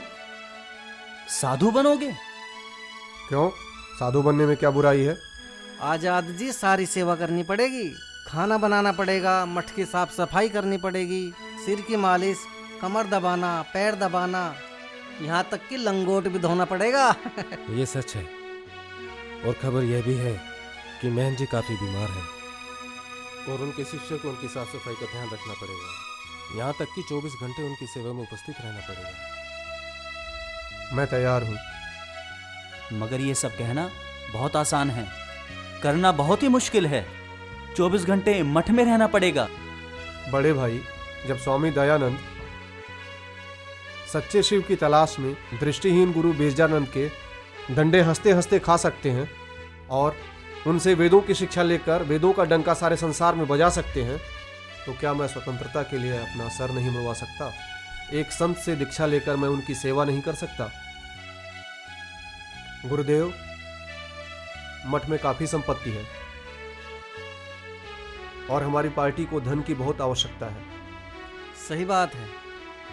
साधु बनोगे? क्यों, साधु बनने में क्या बुराई है? आजाद जी सारी सेवा करनी पड़ेगी, खाना बनाना पड़ेगा, मठ की साफ सफाई करनी पड़ेगी, सिर की मालिश, कमर दबाना, पैर दबाना, यहाँ तक कि लंगोट भी धोना पड़ेगा। ये सच है, और खबर यह भी है कि महंत जी काफी बीमार हैं और उनके शिष्य को उनकी साफ सफाई का ध्यान रखना पड़ेगा। यहाँ तक कि 24 घंटे उनकी सेवा में उपस्थित रहना पड़ेगा। मैं तैयार हूँ। मगर ये सब कहना बहुत आसान है, करना बहुत ही मुश्किल है। 24 घंटे मठ में रहना पड़ेगा। बड़े भाई, जब स्वामी दयानंद सच्चे शिव की तलाश में दृष्टिहीन गुरु बेजानंद के डंडे हंसते हंसते खा सकते हैं और उनसे वेदों की शिक्षा लेकर वेदों का डंका सारे संसार में बजा सकते हैं, तो क्या मैं स्वतंत्रता के लिए अपना सर नहीं मुड़वा सकता? एक संत से दीक्षा लेकर मैं उनकी सेवा नहीं कर सकता? गुरुदेव, मठ में काफी संपत्ति है और हमारी पार्टी को धन की बहुत आवश्यकता है। सही बात है।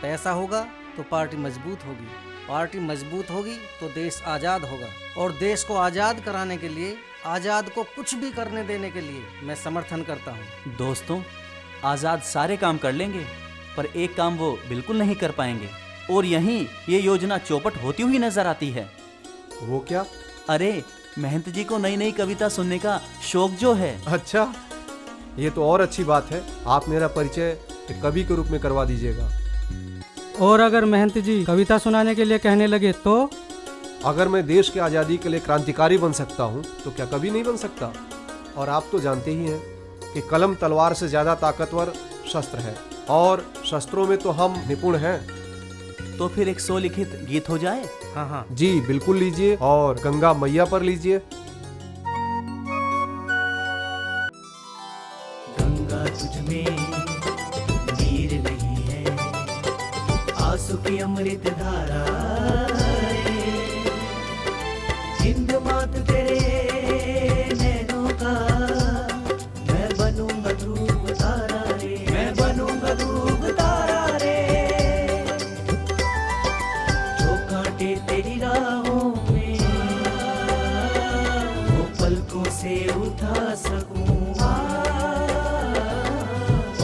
पैसा होगा तो पार्टी मजबूत होगी, पार्टी मजबूत होगी तो देश आज़ाद होगा, और देश को आज़ाद कराने के लिए, आज़ाद को कुछ भी करने देने के लिए मैं समर्थन करता हूँ। दोस्तों, आज़ाद सारे काम कर लेंगे पर एक काम वो बिल्कुल नहीं कर पाएंगे, और यहीं ये योजना चौपट होती हुई नजर आती है। वो क्या? अरे, महंत जी को नई नई कविता सुनने का शौक जो है। अच्छा, ये तो और अच्छी बात है। आप मेरा परिचय कवि के रूप में करवा दीजिएगा। और अगर महंत जी कविता सुनाने के लिए कहने लगे तो? अगर मैं देश की आज़ादी के लिए क्रांतिकारी बन सकता हूँ तो क्या कभी नहीं बन सकता? और आप तो जानते ही हैं कि कलम तलवार से ज्यादा ताकतवर शस्त्र है, और शस्त्रों में तो हम निपुण हैं। तो फिर एक स्वलिखित गीत हो जाए। हाँ हाँ जी, बिल्कुल लीजिए, और गंगा मैया पर लीजिए। गंगा तुझ में नीर नहीं है, आंसू की अमृत धारा, जिंद मात तेरे नैनों का, मैं बनूंगा ध्रुव तारा रे, मैं बनूंगा ध्रुव तारा रे, जो कांटे तेरी राहों में वो पलकों से उठा सकूं,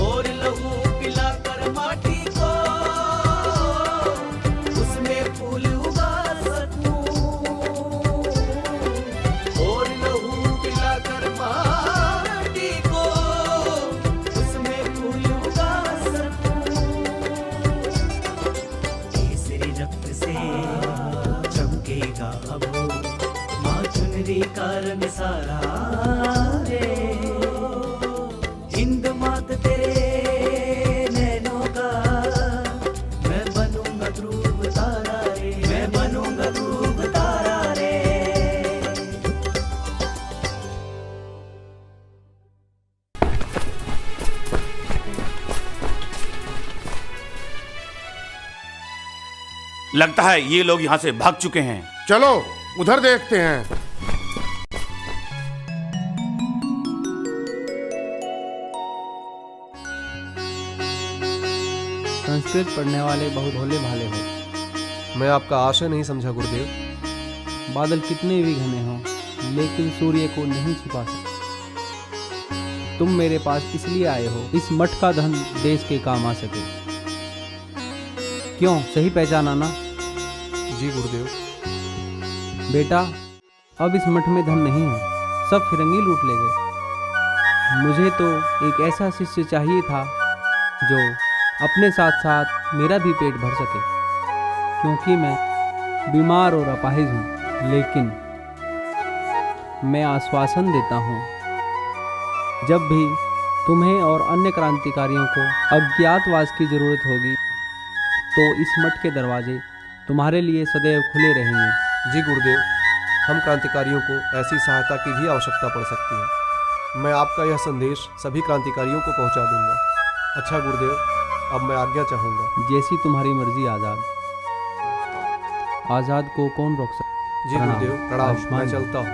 और लहू पिलाकर माटी को उसमें फूल उगा सकूं, और लहू पिलाकर माटी को उसमें फूल उगा सकूं, केसरी रक्त से चमकेगा अब माँ चुनरी का रंग सारा रे, हिंद मात तेरे नैनों का, मैं बनूंगा ध्रुव तारा रे, मैं बनूंगा ध्रुव तारा रे। लगता है ये लोग यहाँ से भाग चुके हैं। चलो उधर देखते हैं। संस्कृत पढ़ने वाले बहुत भोले भाले हो। मैं आपका आशय नहीं समझा गुरुदेव। बादल कितने भी घने हों, लेकिन सूर्य को नहीं छिपा सकते। तुम मेरे पास इसलिए आए हो, इस मठ का धन देश के काम आ सके। क्यों, सही पहचाना ना? जी गुरुदेव। बेटा, अब इस मठ में धन नहीं है, सब फिरंगी लूट ले गए। मुझे तो एक ऐसा शिष्य चाहिए था जो अपने साथ साथ मेरा भी पेट भर सके, क्योंकि मैं बीमार और अपाहिज हूँ। लेकिन मैं आश्वासन देता हूँ, जब भी तुम्हें और अन्य क्रांतिकारियों को अज्ञातवास की जरूरत होगी तो इस मठ के दरवाजे तुम्हारे लिए सदैव खुले रहेंगे। जी गुरुदेव, हम क्रांतिकारियों को ऐसी सहायता की भी आवश्यकता पड़ सकती है। मैं आपका यह संदेश सभी क्रांतिकारियों को पहुंचा दूंगा। अच्छा गुरुदेव, अब मैं आज्ञा चाहूंगा। जैसी तुम्हारी मर्जी आज़ाद। आज़ाद को कौन रोक सकता? जी गुरुदेव, प्रणाम। मैं चलता हूँ।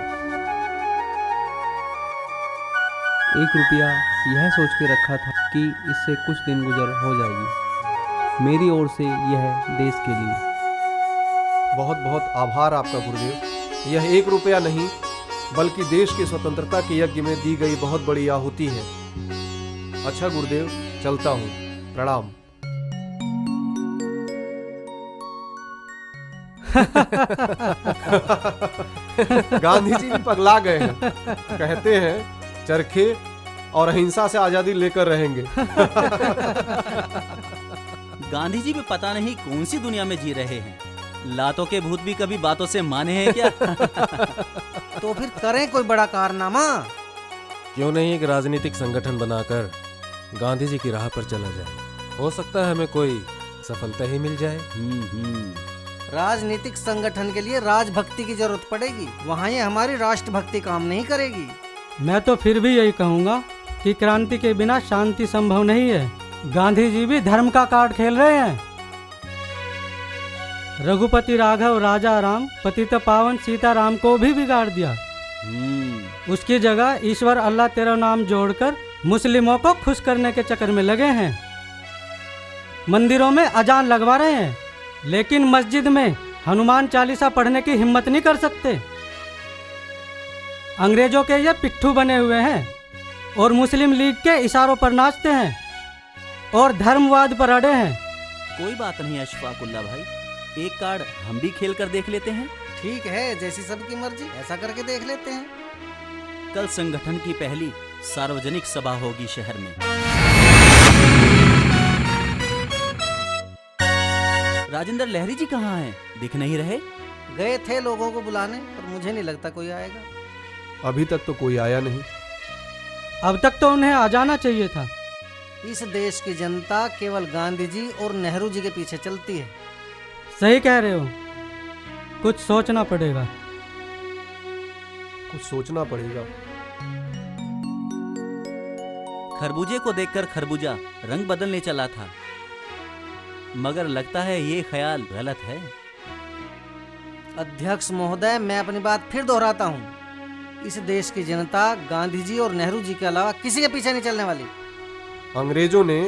1 रुपया यह सोच के रखा था कि इससे कुछ दिन गुजर हो जाएगी। मेरी ओर से यह देश के लिए। बहुत बहुत आभार आपका गुरुदेव। यह 1 रुपया नहीं, बल्कि देश की स्वतंत्रता के यज्ञ में दी गई बहुत बड़ी आहुति है। अच्छा गुरुदेव, चलता हूँ। प्रणाम। गांधी जी भी पगला गए हैं। कहते हैं चरखे और अहिंसा से आजादी लेकर रहेंगे। गांधी जी भी पता नहीं कौन सी दुनिया में जी रहे हैं। लातों के भूत भी कभी बातों से माने हैं क्या? तो फिर करें कोई बड़ा कारनामा। क्यों नहीं एक राजनीतिक संगठन बनाकर गांधी जी की राह पर चला जाए। हो सकता है हमें कोई सफलता ही मिल जाए। राजनीतिक संगठन के लिए राजभक्ति की जरूरत पड़ेगी, वहाँ ये हमारी राष्ट्रभक्ति काम नहीं करेगी। मैं तो फिर भी यही कहूँगा कि क्रांति के बिना शांति संभव नहीं है। गांधी जी भी धर्म का कार्ड खेल रहे हैं। रघुपति राघव राजा राम पतित पावन सीताराम को भी बिगाड़ दिया। उसकी जगह ईश्वर अल्लाह तेरा नाम जोड़कर मुस्लिमों को खुश करने के चक्कर में लगे हैं। मंदिरों में अजान लगवा रहे हैं, लेकिन मस्जिद में हनुमान चालीसा पढ़ने की हिम्मत नहीं कर सकते। अंग्रेजों के ये पिट्ठू बने हुए हैं और मुस्लिम लीग के इशारों पर नाचते हैं और धर्मवाद पर अड़े हैं। कोई बात नहीं अशफाकुल्ला भाई, एक कार्ड हम भी खेल कर देख लेते हैं। ठीक है, जैसी सबकी मर्जी, ऐसा करके देख लेते हैं। कल संगठन की पहली सार्वजनिक सभा होगी शहर में। राजेंद्र लहरी जी कहाँ हैं? दिख नहीं रहे। गए थे लोगों को बुलाने, पर मुझे नहीं लगता कोई आएगा। अभी तक तो कोई आया नहीं। अब तक तो उन्हें आ जाना चाहिए था। इस देश की जनता केवल गांधी जी और नेहरू जी के पीछे चलती है। सही कह रहे हो, कुछ सोचना पड़ेगा। कुछ सोचना पड़ेगा। खरबूजे को देखकर खरबूजा रंग बदलने चला था, मगर लगता है ये ख्याल गलत है। अध्यक्ष महोदय, मैं अपनी बात फिर दोहराता हूँ, इस देश की जनता गांधी जी और नेहरू जी के अलावा किसी के पीछे नहीं चलने वाली। अंग्रेजों ने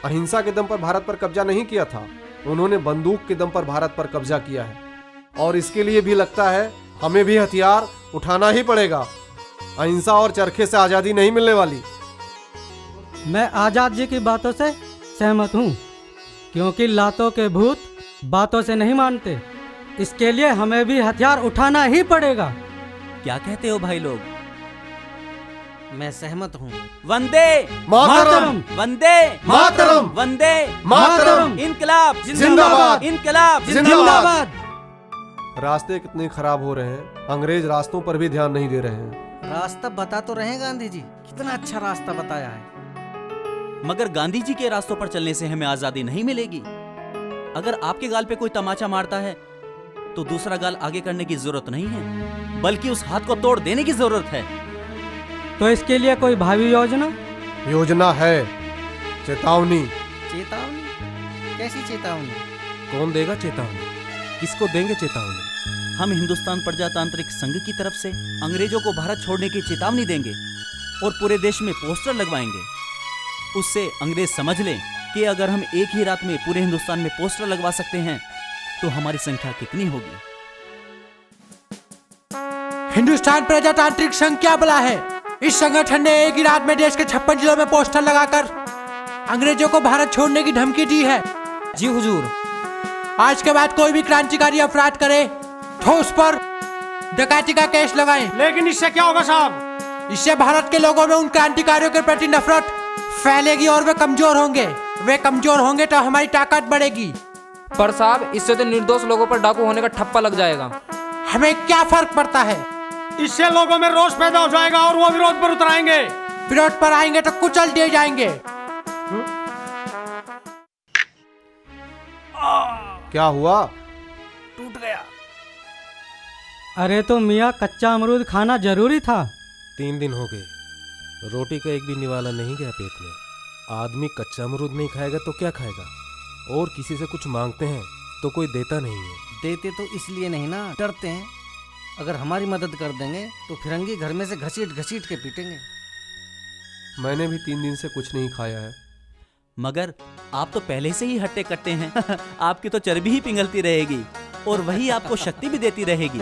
अहिंसा के दम पर भारत पर कब्जा नहीं किया था, उन्होंने बंदूक के दम पर भारत पर कब्जा किया है। और इसके लिए भी लगता है हमें भी हथियार उठाना ही पड़ेगा। अहिंसा और चरखे से आजादी नहीं मिलने वाली। मैं आजाद जी की बातों से सहमत हूँ, क्योंकि लातों के भूत बातों से नहीं मानते। इसके लिए हमें भी हथियार उठाना ही पड़ेगा। क्या कहते हो भाई लोग? मैं सहमत हूँ। वंदे मातरम, वंदे मातरम, वंदे मातरम, इनकलाब जिंदाबाद, इनकलाब जिंदाबाद। रास्ते कितने खराब हो रहे हैं, अंग्रेज रास्तों पर भी ध्यान नहीं दे रहे हैं। रास्ता बता तो रहे गांधी जी, कितना अच्छा रास्ता बताया है। मगर गांधी जी के रास्तों पर चलने से हमें आजादी नहीं मिलेगी। अगर आपके गाल पे कोई तमाचा मारता है तो दूसरा गाल आगे करने की जरूरत नहीं है, बल्कि उस हाथ को तोड़ देने की जरूरत है। तो इसके लिए कोई भावी योजना है। चेतावनी। चेतावनी? कैसी चेतावनी? कौन देगा चेतावनी? किसको देंगे चेतावनी? हम हिंदुस्तान प्रजातांत्रिक संघ की तरफ से अंग्रेजों को भारत छोड़ने की चेतावनी देंगे और पूरे देश में पोस्टर लगवाएंगे। उससे अंग्रेज समझ लें कि अगर हम एक ही रात में पूरे हिंदुस्तान में पोस्टर लगवा सकते हैं तो हमारी संख्या कितनी होगी। हिंदुस्तान प्रजातांत्रिक संघ क्या बला है? इस संगठन ने एक ही रात में देश के 56 जिलों में पोस्टर लगाकर अंग्रेजों को भारत छोड़ने की धमकी दी है। जी हुजूर। आज के बाद कोई भी क्रांतिकारी अपराध करे तो उस पर डकैती का केस लगाएं। लेकिन इससे क्या होगा साहब? इससे भारत के लोगों में उन क्रांतिकारियों के प्रति नफरत फैलेगी और वे कमजोर होंगे। वे कमजोर होंगे तो हमारी ताकत बढ़ेगी। पर साहब, इससे तो निर्दोष लोगों पर डाकू होने का ठप्पा लग जाएगा। हमें क्या फर्क पड़ता है? इससे लोगों में रोष पैदा हो जाएगा और वो विरोध पर उतर आएंगे। विरोध पर आएंगे तो कुचल दिए जाएंगे। क्या हुआ? टूट गया। अरे तो मियाँ, कच्चा अमरूद खाना जरूरी था। 3 दिन हो गए, रोटी का एक भी निवाला नहीं गया पेट में। आदमी कच्चा अमरूद नहीं खाएगा तो क्या खाएगा? और किसी से कुछ मांगते हैं तो कोई देता नहीं है। देते तो इसलिए नहीं ना, डरते हैं। अगर हमारी मदद कर देंगे तो फिरंगी घर में से घसीट घसीट के पीटेंगे। मैंने भी 3 दिन से कुछ नहीं खाया है। मगर आप तो पहले से ही हट्टे कट्टे हैं। आपकी तो चर्बी ही पिघलती रहेगी और वही आपको शक्ति भी देती रहेगी।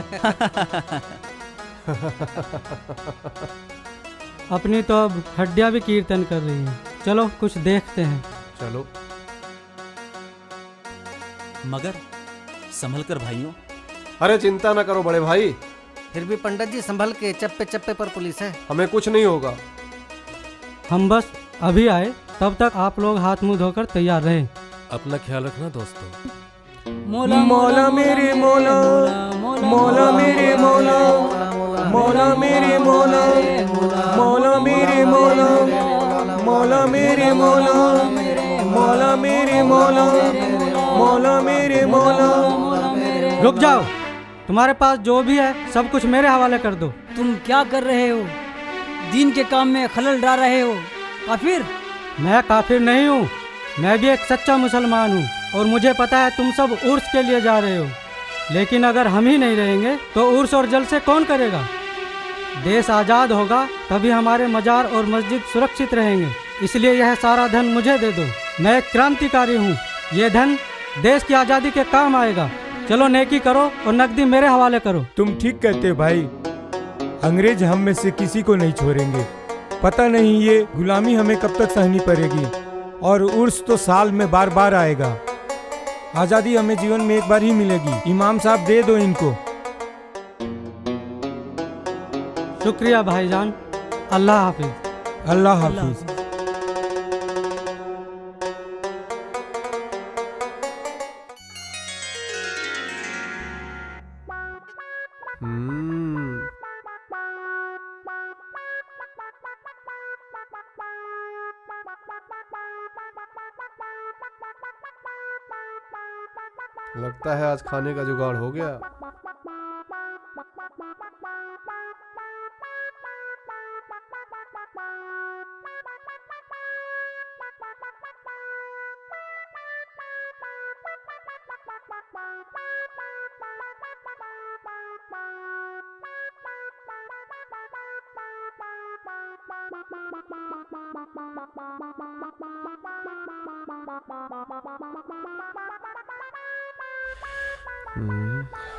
अपनी तो अब हड्डियां भी कीर्तन कर रही हैं। चलो कुछ देखते हैं। चलो। मगर संभल कर भाइयों। अरे चिंता ना करो बड़े भाई। फिर भी पंडित जी संभल के, चप्पे चप्पे पर पुलिस है। हमें कुछ नहीं होगा। हम बस अभी आए, तब तक आप लोग हाथ मुंह धोकर तैयार रहें। अपना ख्याल रखना दोस्तों। मौला मेरे मौला, मौला मेरे मौला, मौला मेरे मौला, मौला मेरे मौला, मौला मेरे मौला, मौला मेरे मौला, मौला मेरे मौला। रुक जाओ, तुम्हारे पास जो भी है सब कुछ मेरे हवाले कर दो। तुम क्या कर रहे हो? दीन के काम में खलल डाल रहे हो काफिर। मैं काफिर नहीं हूँ, मैं भी एक सच्चा मुसलमान हूँ और मुझे पता है तुम सब उर्स के लिए जा रहे हो, लेकिन अगर हम ही नहीं रहेंगे तो उर्स और जलसे कौन करेगा? देश आज़ाद होगा तभी हमारे मजार और मस्जिद सुरक्षित रहेंगे, इसलिए यह सारा धन मुझे दे दो। मैं एक क्रांतिकारी हूँ, ये धन देश की आज़ादी के काम आएगा। चलो नेकी करो और नकदी मेरे हवाले करो। तुम ठीक कहते भाई, अंग्रेज हम में से किसी को नहीं छोड़ेंगे। पता नहीं ये गुलामी हमें कब तक सहनी पड़ेगी, और उर्स तो साल में बार बार आएगा। आज़ादी हमें जीवन में एक बार ही मिलेगी। इमाम साहब दे दो इनको। शुक्रिया भाईजान, अल्लाह हाफिज। अल्लाह हाफिज। लगता है आज खाने का जुगाड़ हो गया।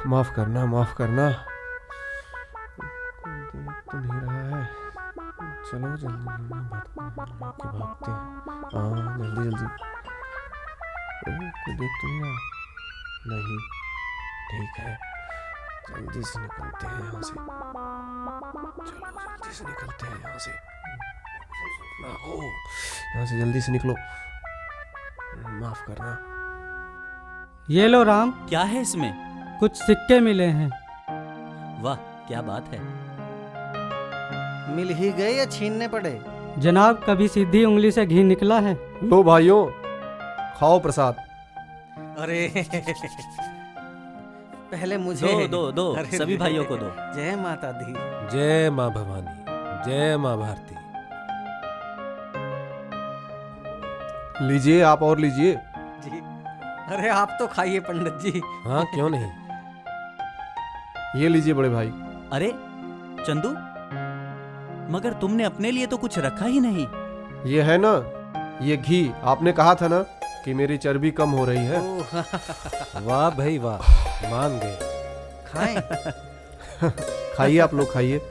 माफ करना, माफ करना। देख तो नहीं रहा है। चलो जल्दी भागते हैं। हाँ जल्दी जल्दी। कोई देख तो नहीं रहा? नहीं, ठीक है, जल्दी से निकलते हैं यहाँ से। चलो जल्दी से निकलते हैं यहाँ से। भागो, यहाँ से जल्दी से निकलो। माफ करना। ये लो राम। क्या है इसमें? कुछ सिक्के मिले हैं। वाह क्या बात है। मिल ही गए या छीनने पड़े? जनाब कभी सीधी उंगली से घी निकला है। लो भाइयों, खाओ प्रसाद। अरे पहले मुझे दो सभी भाइयों को दो। जय माता दी। जय माँ भवानी, जय माँ भारती। लीजिए, आप और लीजिए। जी अरे आप तो खाइए पंडित जी। हाँ क्यों नहीं। ये लीजिए बड़े भाई। अरे चंदू, मगर तुमने अपने लिए तो कुछ रखा ही नहीं। ये है ना, ये घी। आपने कहा था ना कि मेरी चर्बी कम हो रही है। वाह भाई वाह, मान गए। खाएं। खाइए आप लोग, खाइए।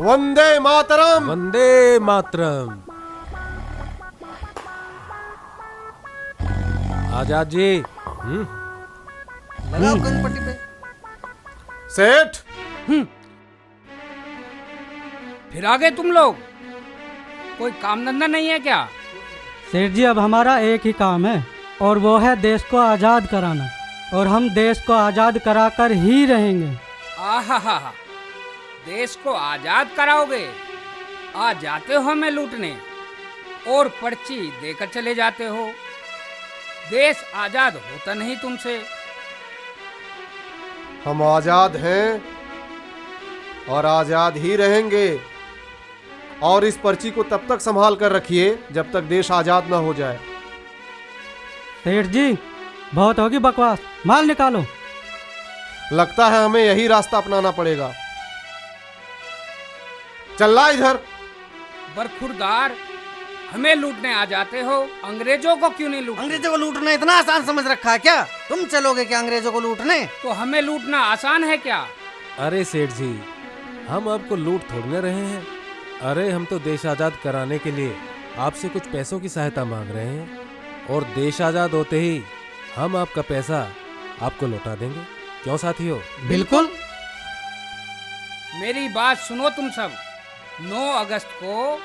वंदे मातरम, वंदे मातरम। आजाद जी। लगाओ कनपट्टी पे। सेठ। फिर आ गए तुम लोग। कोई काम धंधा नहीं है क्या? सेठ जी अब हमारा एक ही काम है और वो है देश को आज़ाद कराना, और हम देश को आज़ाद कराकर ही रहेंगे। आहा, देश को आज़ाद कराओगे? आ जाते हो हमें लूटने और पर्ची देकर चले जाते हो। देश आज़ाद होता नहीं तुमसे। हम आज़ाद हैं और आज़ाद ही रहेंगे, और इस पर्ची को तब तक संभाल कर रखिए जब तक देश आज़ाद ना हो जाए। सेठ जी बहुत होगी बकवास, माल निकालो। लगता है हमें यही रास्ता अपनाना पड़ेगा। चल ला इधर। बरखुरदार, हमें लूटने आ जाते हो, अंग्रेजों को क्यों नहीं लूटते? अंग्रेजों को लूटना इतना आसान समझ रखा है क्या? तुम चलोगे क्या अंग्रेजों को लूटने? तो हमें लूटना आसान है क्या? अरे सेठ जी, हम आपको लूट थोड़ी ना रहे हैं। अरे हम तो देश आज़ाद कराने के लिए आपसे कुछ पैसों की सहायता मांग रहे हैं, और देश आजाद होते ही हम आपका पैसा आपको लौटा देंगे। क्यों साथियों? बिल्कुल। मेरी बात सुनो तुम सब। 9 अगस्त को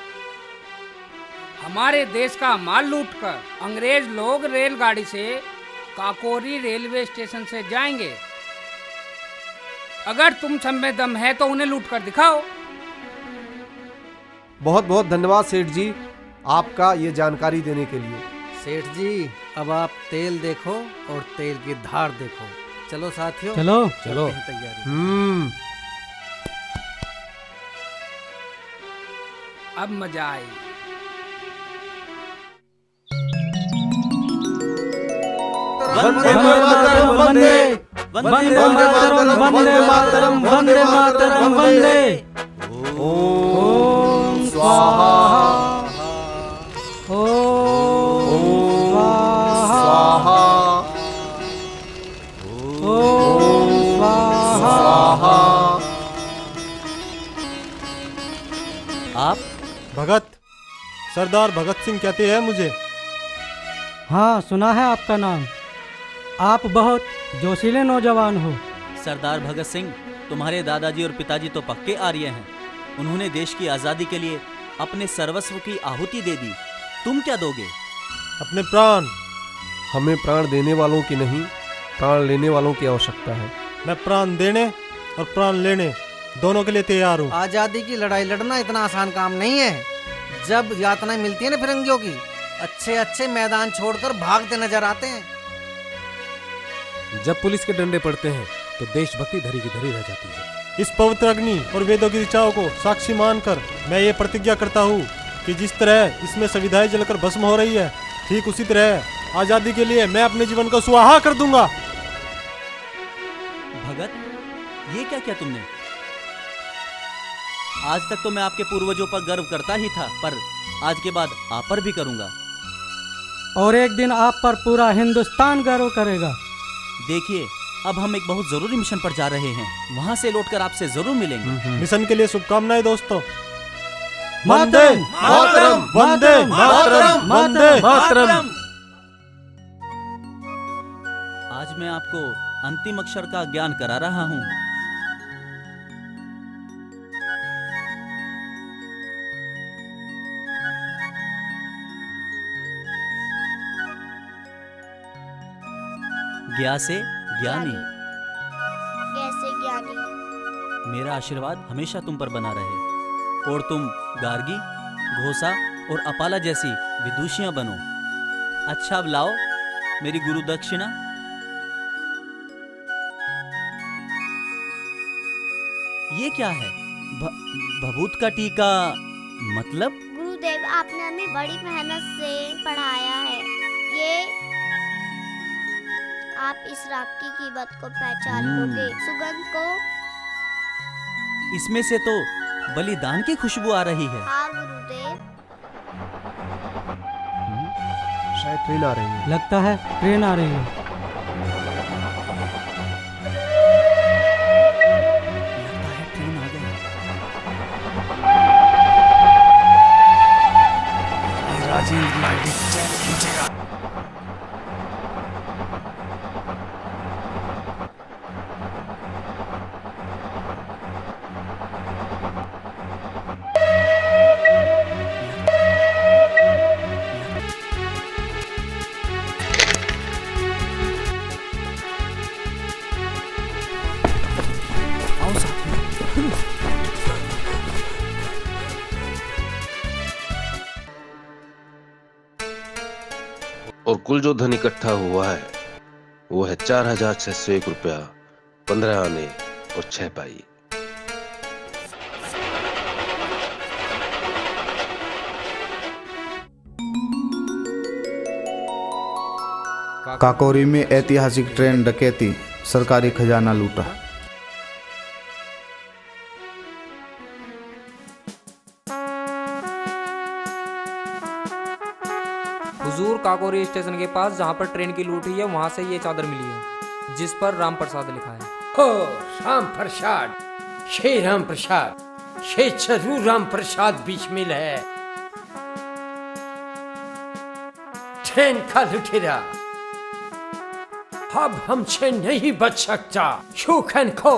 हमारे देश का माल लूटकर अंग्रेज लोग रेलगाड़ी से काकोरी रेलवे स्टेशन से जाएंगे। अगर तुम सब में दम है तो उन्हें लूट कर दिखाओ। बहुत बहुत धन्यवाद सेठ जी, आपका ये जानकारी देने के लिए। सेठ जी, अब आप तेल देखो और तेल की धार देखो। चलो साथियों, चलो चलो। तैयारी। अब मजा आई। वंदे मातरम वंदे वंदे मातरम वंदे मातरम वंदे मातरम वंदे। ओम स्वाहा ओम स्वाहा ओम स्वाहा। आप? भगत, सरदार भगत सिंह कहते हैं मुझे। हाँ, सुना है आपका नाम। आप बहुत जोशीले नौजवान हो। सरदार भगत सिंह, तुम्हारे दादाजी और पिताजी तो पक्के आर्य हैं। उन्होंने देश की आज़ादी के लिए अपने सर्वस्व की आहुति दे दी। तुम क्या दोगे? अपने प्राण। हमें प्राण देने वालों की नहीं, प्राण लेने वालों की आवश्यकता है। मैं प्राण देने और प्राण लेने दोनों के लिए तैयार हूँ। आजादी की लड़ाई लड़ना इतना आसान काम नहीं है। जब यातनाएं मिलती है ना फिरंगियों की, अच्छे अच्छे मैदान छोड़कर भागते नजर आते हैं। जब पुलिस के डंडे पड़ते हैं तो देशभक्ति धरी की धरी रह जाती है। इस पवित्र अग्नि और वेदों की ऋचाओं को साक्षी मानकर मैं ये प्रतिज्ञा करता हूँ कि जिस तरह इसमें संविधाएं जलकर भस्म हो रही है, ठीक उसी तरह आजादी के लिए मैं अपने जीवन को स्वाहा कर दूंगा। भगत, ये क्या किया तुमने? आज तक तो मैं आपके पूर्वजों पर गर्व करता ही था, पर आज के बाद आप पर भी करूंगा। और एक दिन आप पर पूरा हिंदुस्तान गर्व करेगा। देखिए, अब हम एक बहुत जरूरी मिशन पर जा रहे हैं। वहां से लौटकर आपसे जरूर मिलेंगे। मिशन के लिए शुभकामनाएं दोस्तों। वंदे मातरम, वंदे मातरम, वंदे मातरम। आज मैं आपको अंतिम अक्षर का ज्ञान करा रहा हूँ। ज्ञा से ज्ञानी। जैसे ज्ञानी। मेरा आशीर्वाद हमेशा तुम पर बना रहे और तुम गार्गी, घोषा और अपाला जैसी विदुषियां बनो। अच्छा, अब लाओ मेरी गुरु दक्षिणा। ये क्या है? भभूत का टीका मतलब? गुरुदेव, आपने हमें बड़ी मेहनत से पढ़ाया है। ये आप इस राख की कीमत को पहचान लोगे। सुगंध को? इसमें से तो बलिदान की खुशबू आ रही है। हाँ गुरुदेव। शायद ट्रेन आ रही है। लगता है ट्रेन आ रही है। राजेंद्र लाइट चैन खींचेगा। और कुल जो धन इकट्ठा हुआ है वो है 4601 रुपया, 15 आने और 6 पाई। काकोरी में ऐतिहासिक ट्रेन डकैती, सरकारी खजाना लूटा। हुजूर, काकोरी स्टेशन के पास जहाँ पर ट्रेन की लूट हुई है वहाँ से ये चादर मिली है जिस पर राम प्रसाद लिखा है। हो राम प्रसाद, श्री राम प्रसाद, श्री जरूर राम प्रसाद बिस्मिल है। ट्रेन का लुटेरा, अब हमसे नहीं बच सकता। You can go.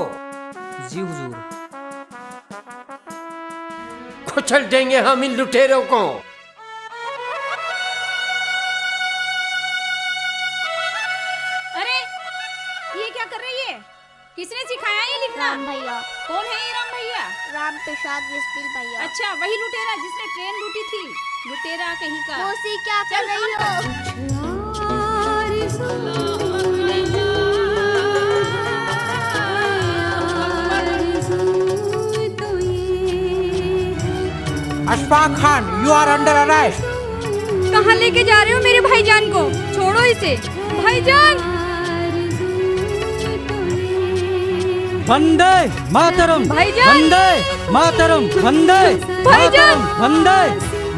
जी हुजूर। कुचल देंगे हम इन लुटेरों को। अरे ये क्या कर रही है? किसने सिखाया ये लिखना? राम भैया। कौन है ये राम भैया? राम प्रसाद बिस्मिल भैया। अच्छा, वही लुटेरा जिसने ट्रेन लूटी थी। लुटेरा कहीं का। मौसी क्या कर रही हो? Ashfaq Khan, you are under arrest. कहाँ लेके जा रहे हो मेरे भाईजान को? छोड़ो इसे। भाईजान! वंदे मातरम, भाईजान! वंदे मातरम, वंदे भाईजान! मातरम, वंदे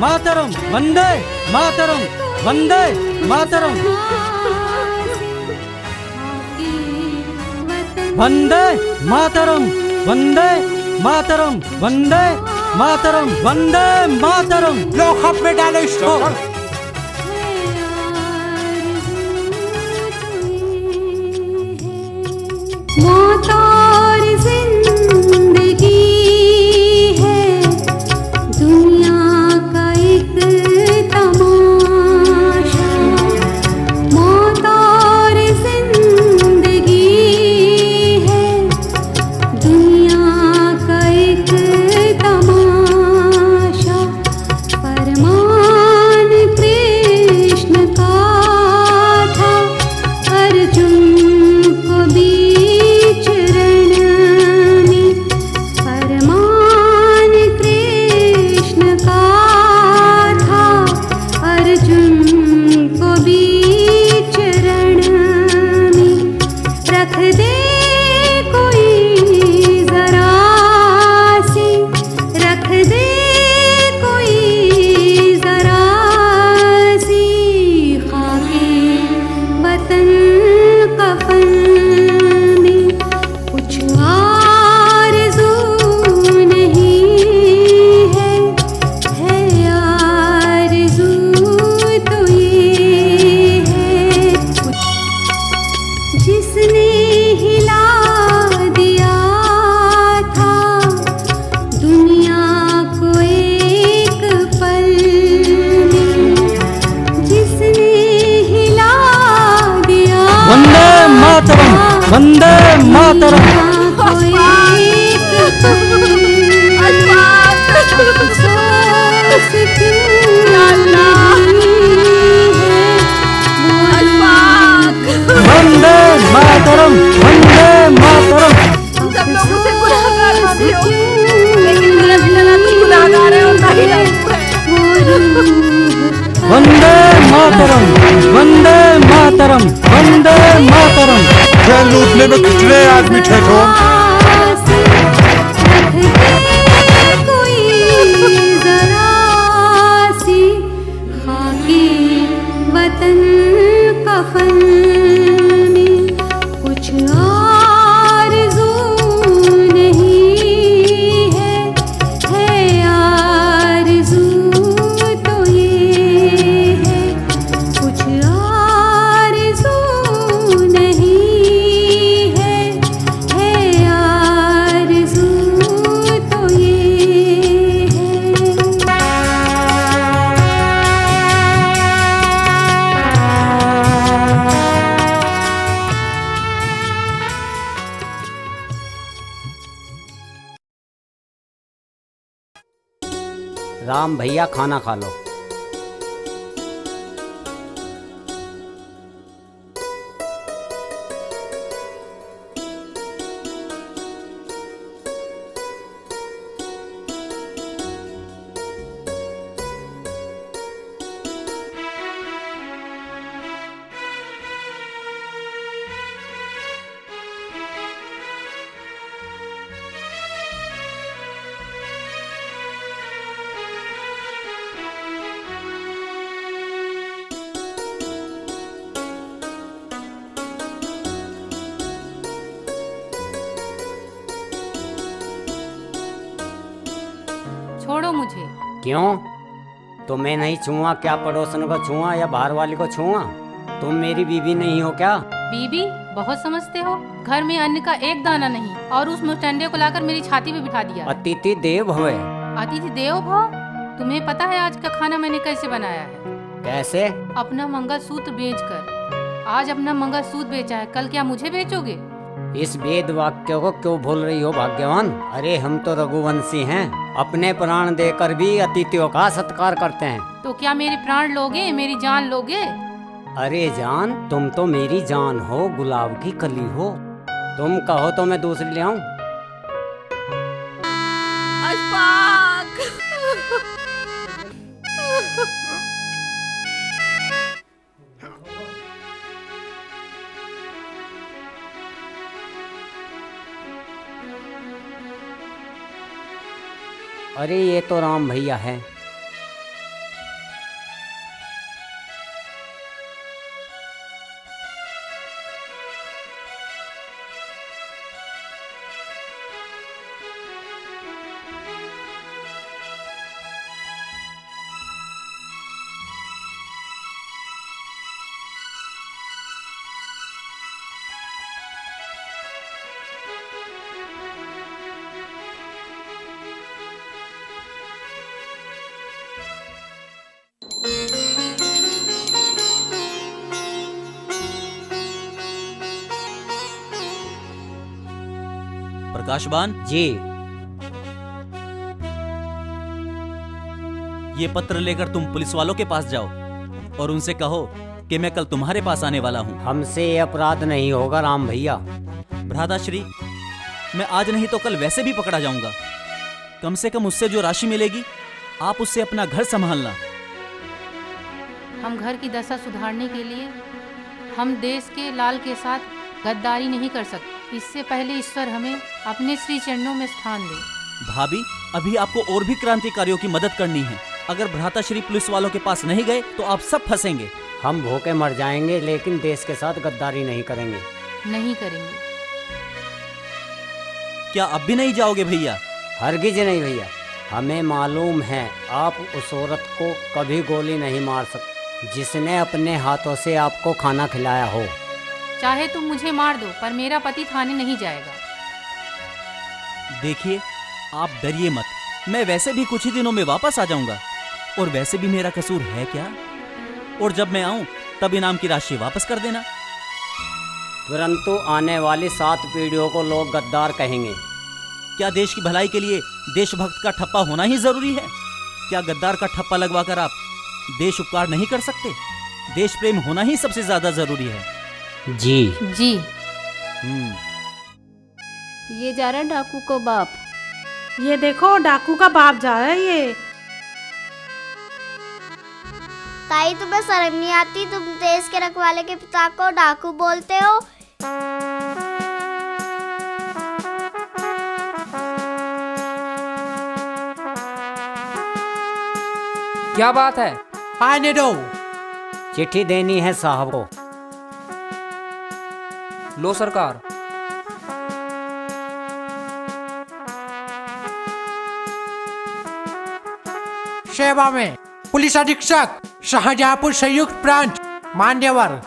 मातरम, वंदे मातरम, वंदे मातरम, वंदे मातरम, वंदे मातरम, वंदे मातरम, वंदे मातरम। लॉकअप में डालो इसको। मौत और जिंदगी है दुनिया का एक तमाशा। मौत और जिंदगी है दुनिया का एक तमाशा। फरमान कृष्ण का था अर्जुन को बीच रण में। फरमान कृष्ण का था अर्जुन को बीच रण में। रख दे कोई जरा सी, रख दे कोई जरा सी खाके वतन कफन में। कुछ आरज़ू नहीं है आरज़ू तो ये है। जिसने हिला दिया था दुनिया को एक पल में। जिसने हिला दिया वंदे मातरम, वंदे मातरम। वंदे मातरम, वंदे मातरम। सब लोग उसे गुनाहगार मानते हो, लेकिन मेरा बेटा तो गुनाहगार है और नहीं है। वंदे मातरम, वंदे मातरम, वंदे मातरम। ट्रेन लूटने में कितने आदमी थे तो? कोई जरा सी खाके वतन कफन में। कुछ आरज़ू नहीं है आरज़ू तो ये है। कुछ आरज़ू नहीं है आरज़ू तो ये है। राम भैया खाना खा लो। छोड़ो मुझे। क्यों? तुम्हें नहीं छुआ क्या पड़ोसन को छुआ या बाहर वाली को छुआ? तुम मेरी बीवी नहीं हो क्या? बीबी बहुत समझते हो। घर में अन्न का एक दाना नहीं और उस मुस्टंडे को लाकर मेरी छाती पे बिठा दिया। अतिथि देव भव। अतिथि देव भव? तुम्हें पता है आज का खाना मैंने कैसे बनाया है? कैसे? अपना मंगलसूत्र बेचकर। आज अपना मंगलसूत्र बेचा है, कल क्या मुझे बेचोगे? इस वेद वाक्य को क्यों भूल रही हो भाग्यवान? अरे हम तो रघुवंशी हैं, अपने प्राण देकर भी अतिथियों का सत्कार करते हैं। तो क्या मेरे प्राण लोगे, मेरी जान लोगे? अरे जान, तुम तो मेरी जान हो, गुलाब की कली हो। तुम कहो तो मैं दूसरी ले आऊं? अशफाक। अरे ये तो राम भैया है। प्रकाशबान जी, ये पत्र लेकर तुम पुलिस वालों के पास जाओ और उनसे कहो कि मैं कल तुम्हारे पास आने वाला हूँ। हमसे ये अपराध नहीं होगा राम भैया। भ्राताश्री, मैं आज नहीं तो कल वैसे भी पकड़ा जाऊंगा। कम से कम उससे जो राशि मिलेगी आप उससे अपना घर संभालना। हम घर की दशा सुधारने के लिए हम देश के लाल के साथ गद्दारी नहीं कर सकते। इससे पहले ईश्वर हमें अपने श्री चरणों में स्थान दे। भाभी, अभी आपको और भी क्रांतिकारियों की मदद करनी है। अगर भ्राताश्री पुलिस वालों के पास नहीं गए तो आप सब फंसेंगे। हम भूखे मर जाएंगे लेकिन देश के साथ गद्दारी नहीं करेंगे। नहीं करेंगे। क्या अब भी नहीं जाओगे भैया? हरगिज नहीं भैया। हमें मालूम है आप उस औरत को कभी गोली नहीं मार सकते जिसने अपने हाथों से आपको खाना खिलाया हो। चाहे तुम मुझे मार दो पर मेरा पति थाने नहीं जाएगा। देखिए, आप डरिए मत। मैं वैसे भी कुछ ही दिनों में वापस आ जाऊंगा और वैसे भी मेरा कसूर है क्या? और जब मैं आऊं तब इनाम की राशि वापस कर देना। परंतु आने वाली 7 पीढ़ियों को लोग गद्दार कहेंगे। क्या देश की भलाई के लिए देशभक्त का ठप्पा होना ही जरूरी है? क्या गद्दार का ठप्पा लगवाकर आप देश उपकार नहीं कर सकते? देश प्रेम होना ही सबसे ज्यादा जरूरी है। जी जी। ये जा रहा है डाकू को बाप। ये देखो डाकू का बाप जा रहा है। ये ताई, तुम्हें शर्म नहीं आती? तुम देश के रखवाले के पिता को डाकू बोलते हो। क्या बात है? आने दो। चिट्ठी देनी है साहब को। लो सरकार। सेवा में पुलिस अधीक्षक शाहजहांपुर संयुक्त प्रांत मान्यवर।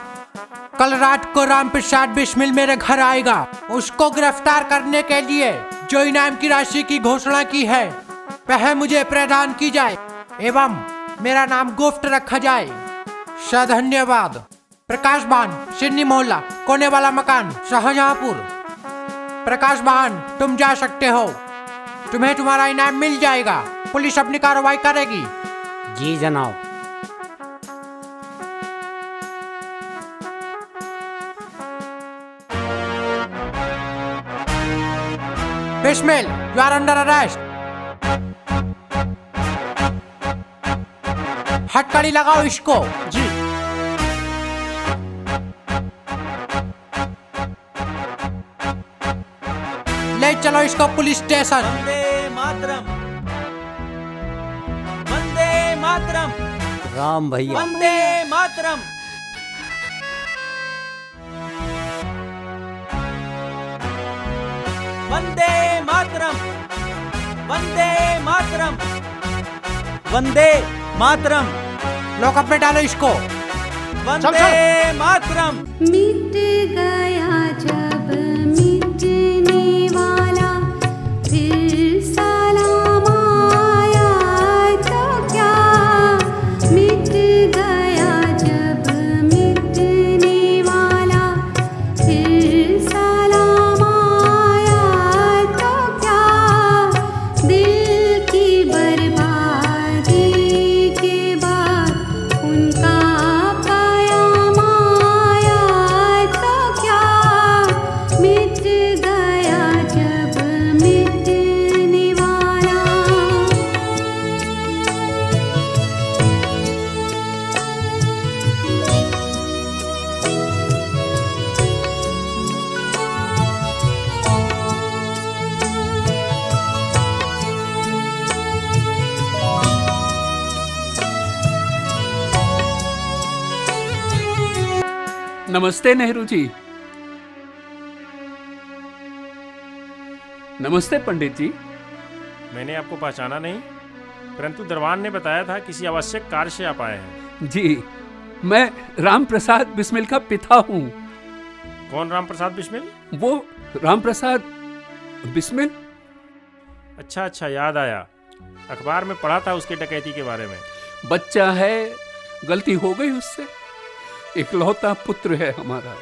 कल रात को राम प्रसाद बिस्मिल मेरे घर आएगा। उसको गिरफ्तार करने के लिए जो इनाम की राशि की घोषणा की है वह मुझे प्रदान की जाए एवं मेरा नाम गुप्त रखा जाए। धन्यवाद। प्रकाश बहन, सिडनी मोहल्ला, कोने वाला मकान, शाहजहांपुर। प्रकाश बहन, तुम जा सकते हो। तुम्हें तुम्हारा इनाम मिल जाएगा। पुलिस अपनी कार्रवाई करेगी। जी जनाब। Bismil, you are under arrest. हथकड़ी लगाओ इसको। जी। ले चलो इसको पुलिस स्टेशन। वंदे मातरम, वंदे मातरम, राम भैया। वंदे मातरम। वंदे मातरम, वंदे मातरम, वंदे मातरम। लॉकअप में डालो इसको। वंदे मातरम। मिट गया जब मिटने वाला, फिर सलाम आया तो क्या। मिट गया जब मिटने वाला, फिर सलाम आया तो क्या। दिल की बर्बादी के बाद उनका कयाम आया तो क्या। मिट गया जब मिटने वाला। नमस्ते नेहरू जी। नमस्ते पंडित जी। मैंने आपको पहचाना नहीं, परंतु दरबान ने बताया था किसी आवश्यक कार्य से आप आए हैं। जी, मैं राम प्रसाद बिस्मिल का पिता हूँ। कौन राम प्रसाद बिस्मिल? वो राम प्रसाद बिस्मिल। अच्छा अच्छा, याद आया। अखबार में पढ़ा था उसके डकैती के बारे में। बच्चा है, गलती हो गई उससे। इकलौता पुत्र है हमारा।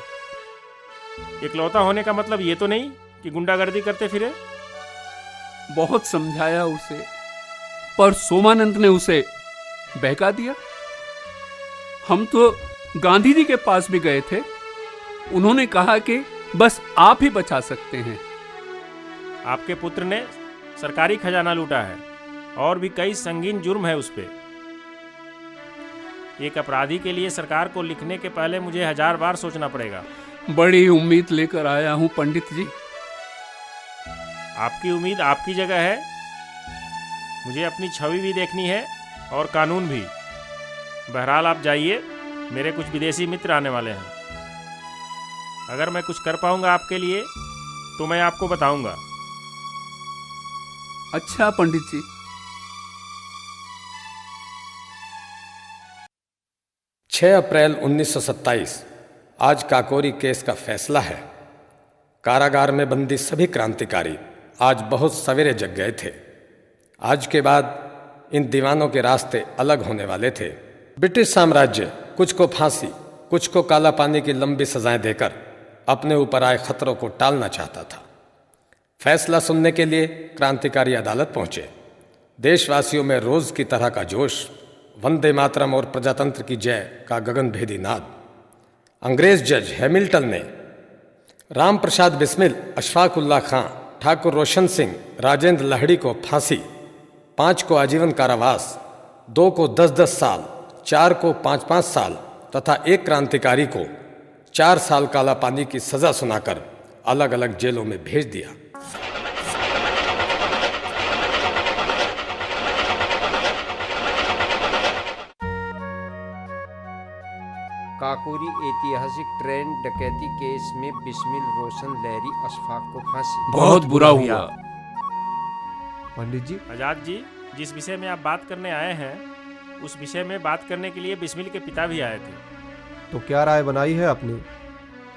इकलौता होने का मतलब ये तो नहीं कि गुंडागर्दी करते फिरे? बहुत समझाया उसे, पर सोमानंद ने उसे बहका दिया। हम तो गांधी जी के पास भी गए थे। उन्होंने कहा कि बस आप ही बचा सकते हैं। आपके पुत्र ने सरकारी खजाना लूटा है और भी कई संगीन जुर्म है उस पे। एक अपराधी के लिए सरकार को लिखने के पहले मुझे 1000 बार सोचना पड़ेगा। बड़ी उम्मीद लेकर आया हूं पंडित जी। आपकी उम्मीद आपकी जगह है। मुझे अपनी छवि भी देखनी है और कानून भी। बहरहाल आप जाइए, मेरे कुछ विदेशी मित्र आने वाले हैं। अगर मैं कुछ कर पाऊंगा आपके लिए तो मैं आपको बताऊंगा। अच्छा पंडित जी। 6 अप्रैल 1927 आज काकोरी केस का फैसला है। कारागार में बंदी सभी क्रांतिकारी आज बहुत सवेरे जग गए थे। आज के बाद इन दीवानों के रास्ते अलग होने वाले थे। ब्रिटिश साम्राज्य कुछ को फांसी, कुछ को काला पानी की लंबी सजाएं देकर अपने ऊपर आए खतरों को टालना चाहता था। फैसला सुनने के लिए क्रांतिकारी अदालत पहुंचे। देशवासियों में रोज की तरह का जोश, वंदे मातरम और प्रजातंत्र की जय का गगनभेदी नाद। अंग्रेज जज हैमिल्टन ने राम प्रसाद बिस्मिल, अशफाक उल्लाह खां, ठाकुर रोशन सिंह, राजेंद्र लहड़ी को फांसी, 5 को आजीवन कारावास, 2 को 10-10 साल, 4 को 5-5 साल तथा एक क्रांतिकारी को 4 साल काला पानी की सजा सुनाकर अलग अलग जेलों में भेज दिया। काकोरी ऐतिहासिक ट्रेन डकैती केस में बिस्मिल, रोशन, लहरी, अशफाक को फांसी। बहुत बुरा हुआ। पंडित जी। आजाद जी, जिस विषय में आप बात करने आए हैं उस विषय में बात करने के लिए बिस्मिल के पिता भी आए थे। तो क्या राय बनाई है आपने?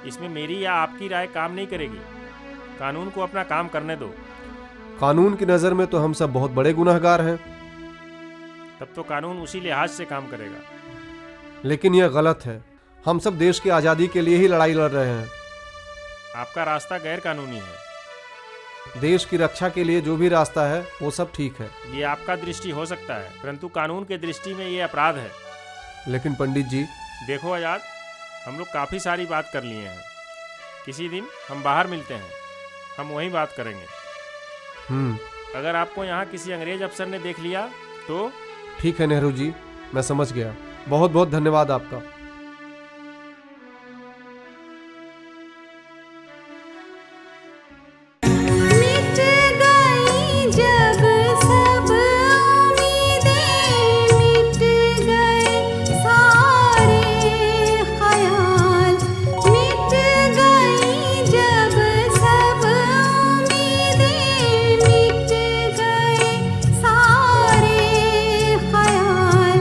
इसमें मेरी या आपकी राय काम नहीं करेगी। कानून को अपना काम करने दो। कानून की नज़र में तो हम सब बहुत बड़े गुनहगार हैं। तब तो कानून उसी लिहाज से काम करेगा। लेकिन यह गलत है। हम सब देश की आज़ादी के लिए ही लड़ाई लड़ रहे हैं। आपका रास्ता गैर कानूनी है। देश की रक्षा के लिए जो भी रास्ता है वो सब ठीक है। ये आपका दृष्टि हो सकता है, परंतु कानून के दृष्टि में ये अपराध है। लेकिन पंडित जी। देखो आजाद, हम लोग काफ़ी सारी बात कर लिए हैं। किसी दिन हम बाहर मिलते हैं, हम वहीं बात करेंगे। अगर आपको यहाँ किसी अंग्रेज अफसर ने देख लिया तो? ठीक है नेहरू जी, मैं समझ गया। बहुत बहुत धन्यवाद आपका। मिट गई जब सब उम्मीदें, मिट गए सारे ख्याल। मिट गई जब सब उम्मीदें, मिट गए सारे ख्याल।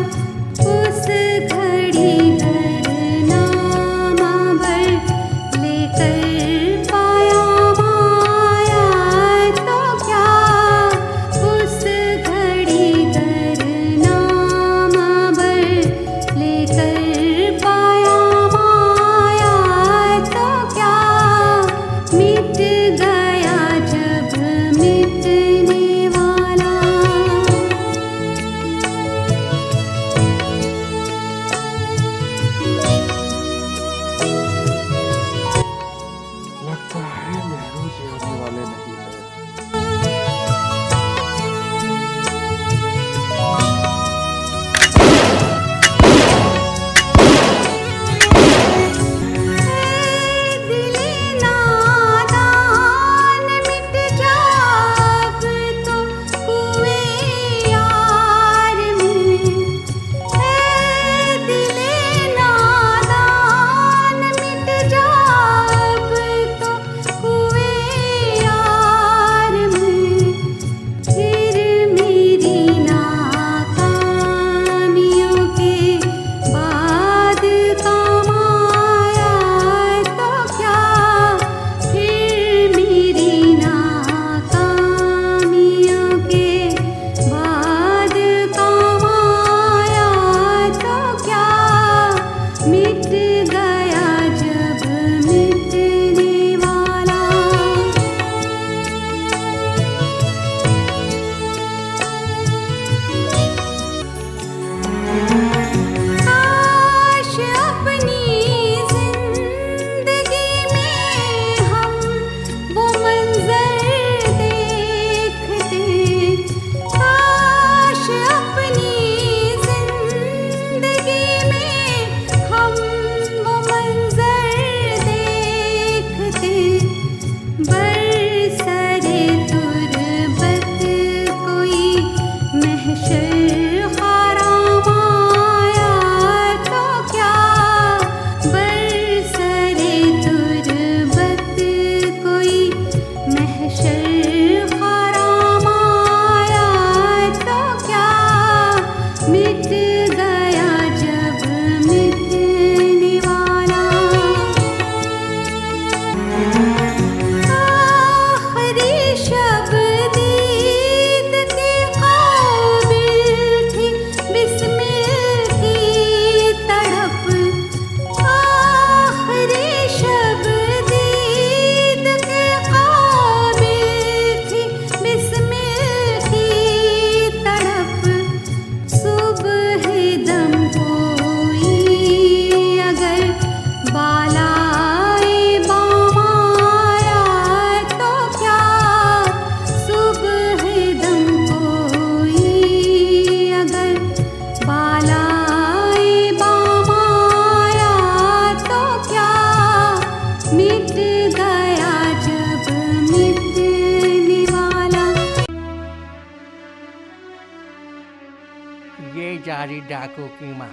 ये जारी डाकू की माँ।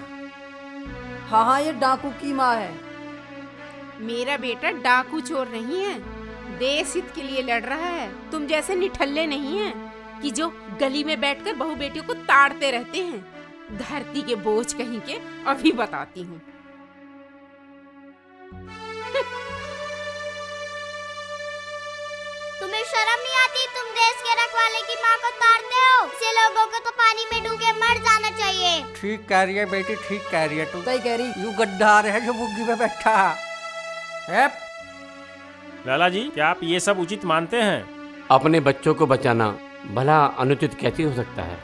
हाँ, ये डाकू की माँ है। मेरा बेटा डाकू चोर नहीं है, देश हित के लिए लड़ रहा है। तुम जैसे निठल्ले नहीं हैं कि जो गली में बैठकर बहू बेटियों को ताड़ते रहते हैं। धरती के बोझ कहीं के, अभी बताती हूँ। तुम्हें शर्म नहीं आती? तुम देश के रखवाले की माँ को ताड़ते हो। ऐसे लोगों को तो पानी में डूब के मर जाना चाहिए। ठीक कह रही है बेटी, ठीक कह रही है तू। सही कह रही। यू गद्दार है जो बुग्गी पे बैठा है। लाला जी, क्या आप ये सब उचित मानते हैं? अपने बच्चों को बचाना भला अनुचित कैसे हो सकता है?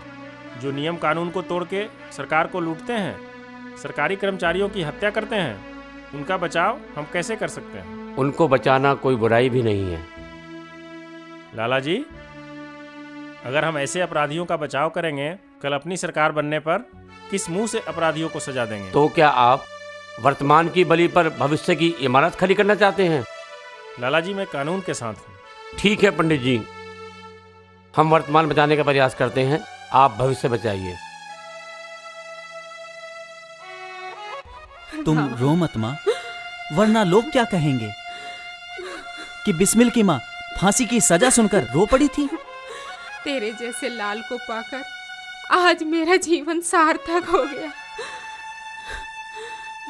जो नियम कानून को तोड़ के सरकार को लूटते हैं, सरकारी कर्मचारियों की हत्या करते हैं, उनका बचाव हम कैसे कर सकते हैं? उनको बचाना कोई बुराई भी नहीं है। लाला जी, अगर हम ऐसे अपराधियों का बचाव करेंगे, कल अपनी सरकार बनने पर किस मुंह से अपराधियों को सजा देंगे? तो क्या आप वर्तमान की बलि पर भविष्य की इमारत खड़ी करना चाहते हैं? लाला जी, मैं कानून के साथ हूँ। ठीक है पंडित जी, हम वर्तमान बचाने का प्रयास करते हैं, आप भविष्य बचाइए। तुम रो मत माँ, वरना लोग क्या कहेंगे कि बिस्मिल की माँ फांसी की सजा सुनकर रो पड़ी थी। तेरे जैसे लाल को पाकर आज मेरा जीवन सार्थक हो गया।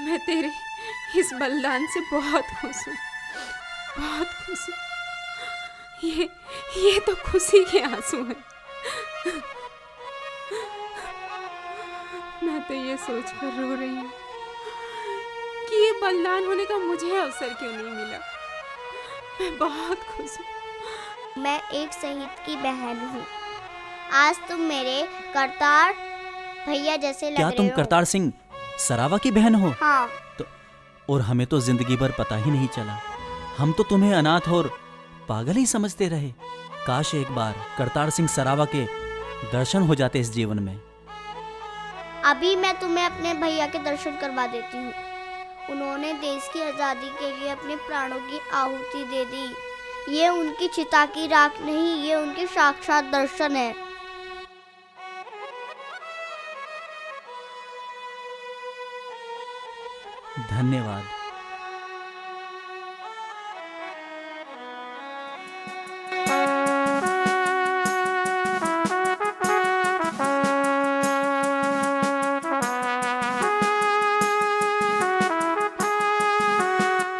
मैं तेरे इस बलिदान से बहुत खुश हूँ, बहुत खुश हूँ। ये तो खुशी के आंसू हैं। मैं तो ये सोचकर रो रही हूँ कि ये बलिदान होने का मुझे अवसर क्यों नहीं मिला। मैं बहुत खुश हूँ। मैं एक शहीद की बहन हूँ। आज तुम मेरे करतार भैया जैसे लग क्या रहे तुम हो। करतार सिंह सरावा की बहन हो? हाँ। और हमें तो जिंदगी भर पता ही नहीं चला। हम तो तुम्हें अनाथ और पागल ही समझते रहे। काश एक बार करतार सिंह सरावा के दर्शन हो जाते इस जीवन में। अभी मैं तुम्हें अपने भैया के दर्शन करवा देती हूँ। उन्होंने देश की आज़ादी के लिए अपने प्राणों की आहुति दे दी। ये उनकी चिता की राख नहीं, ये उनके साक्षात दर्शन है। धन्यवाद।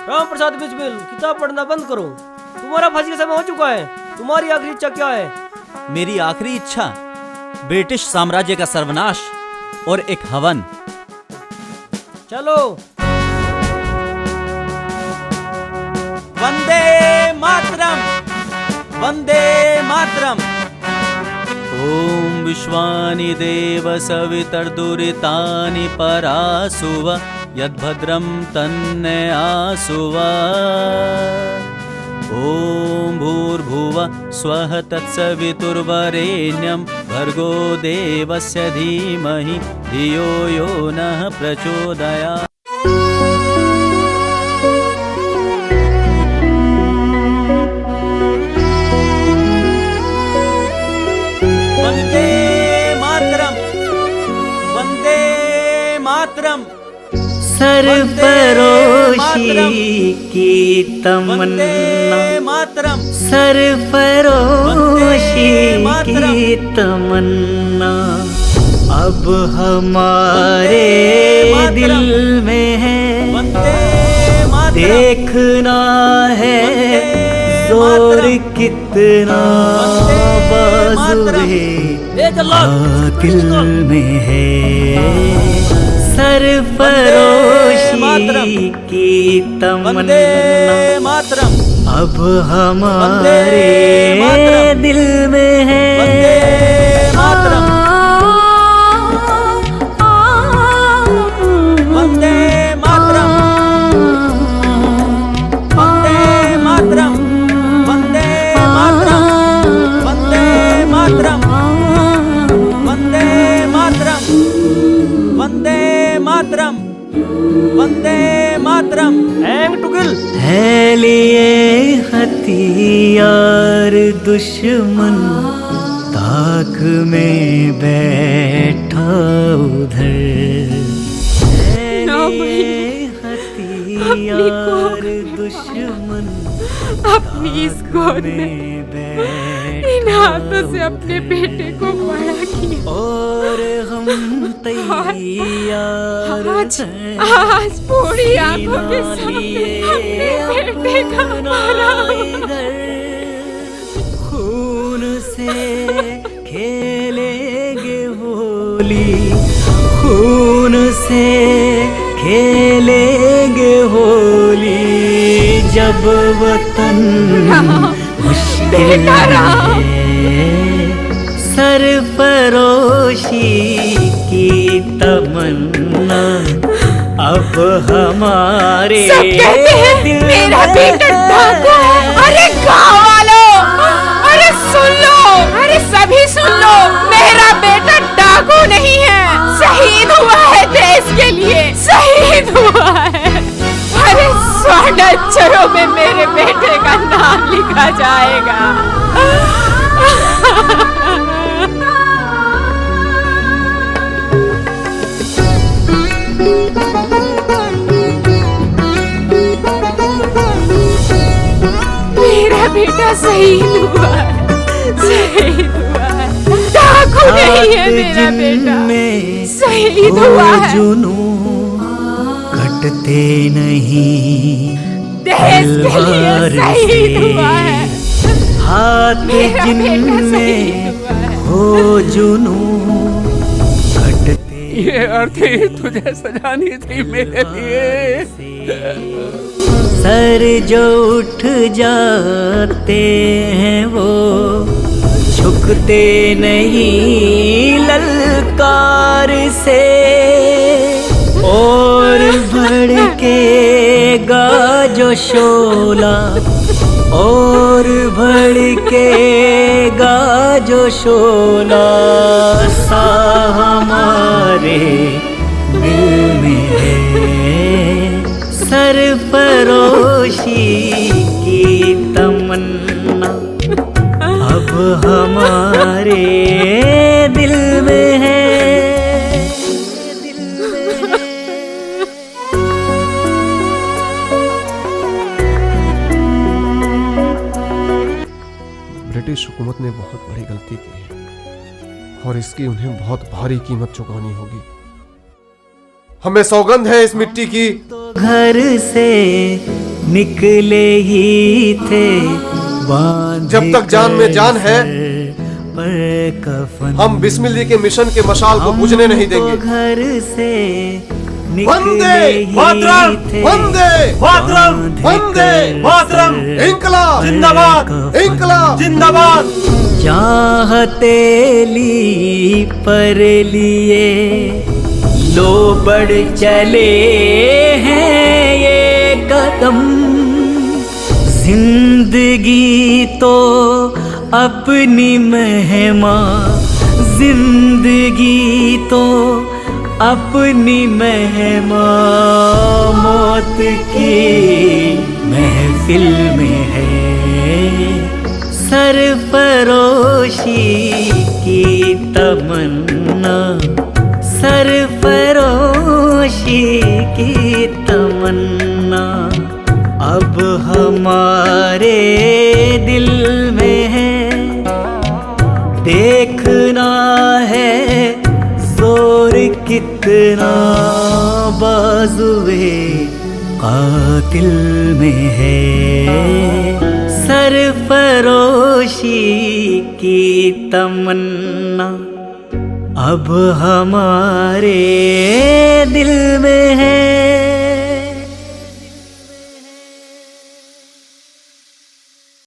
राम प्रसाद बिस्मिल, किताब पढ़ना बंद करो। तुम्हारा फांसी का समय हो चुका है। तुम्हारी आखिरी इच्छा क्या है? मेरी आखिरी इच्छा ब्रिटिश साम्राज्य का सर्वनाश और एक हवन। चलो। वंदे मातरम, वंदे मातरम। ओम विश्वानि देव सवितर्दुरितानि परासुव यद्भद्रं तन्ने आसुव। ओम भूर्भुवः स्वः तत्सवितुर्वरेण्यं भर्गो देवस्य धीमहि धियो यो नः प्रचोदयात्। वंदे मातरम, वंदे मातरम। सरफरोशी की तमन्ना, सरफरोशी की तमन्ना अब हमारे दिल में है। देखना है जोर कितना बाजुए आकिल में है। सरफरोशी की तमन्ना अब हमारे दिल में है। वंदे मातरम, वंदे मातरम, वंदे मातरम, वंदे मातरम, वंदे मातरम, वंदे मातरम, वंदे मातरम। एंग टुगिल है लिए हथियार दुश्मन, ताक में बैठा इन हाथों से अपने बेटे को बड़ा किया और हम तैयार आज पूरी आंखों के सामने अपने बेटे का मारा खून से खेलेंगे होली, खून से खेलेंगे होली, जब वतन मुश्किल है, सरफरोशी की तमन्ना अब हमारे दिल मेरा बेटा डाकू। अरे गाँव वालों, अरे सुन लो, अरे सभी सुन लो, मेरा बेटा डाकू नहीं है, शहीद हुआ है देश के लिए, शहीद हुआ है। अरे स्वर्ण अक्षरों में मेरे बेटे का नाम लिखा जाएगा। मेरा बेटा शहीद हुआ है, शहीद हुआ है, डाकू नहीं है मेरा बेटा, शहीद हुआ है। कटते नहीं देश के लिए शहीद हुआ है, हाथ जिनमें हो जुनू कटते। ये अर्थी तुझे सजानी थी मेरे लिए। सर जो उठ जाते हैं वो झुकते नहीं ललकार से, और भड़केगा जो शोला, और भड़केगा जो शोला, सा हमारे दिल में है, सरफरोशी की तमन्ना अब हमारे दिल में है। ब्रिटिश हुकूमत ने बहुत बड़ी गलती की है और इसकी उन्हें बहुत भारी कीमत चुकानी होगी। हमें सौगंध है इस मिट्टी की। घर से निकले ही थे जब तक जान में जान है हम बिस्मिल्लाह के मिशन के मशाल को बुझने नहीं देंगे। घर से वंदे मातरम, वंदे मातरम, वंदे मातरम, इंकलाब जिंदाबाद, इंकलाब जिंदाबाद। चाहते ली पर लिए लो बढ़ चले हैं ये कदम, जिंदगी तो अपनी मेहमा, जिंदगी तो अपनी मेहमा, मौत की महफिल में है, सरफरोशी की तमन्ना, सरफरोशी की तमन्ना अब हमारे दिल में है। देखना है जोर कितना बाजुए कातिल में है, सरफरोशी की तमन्ना अब हमारे दिल में है।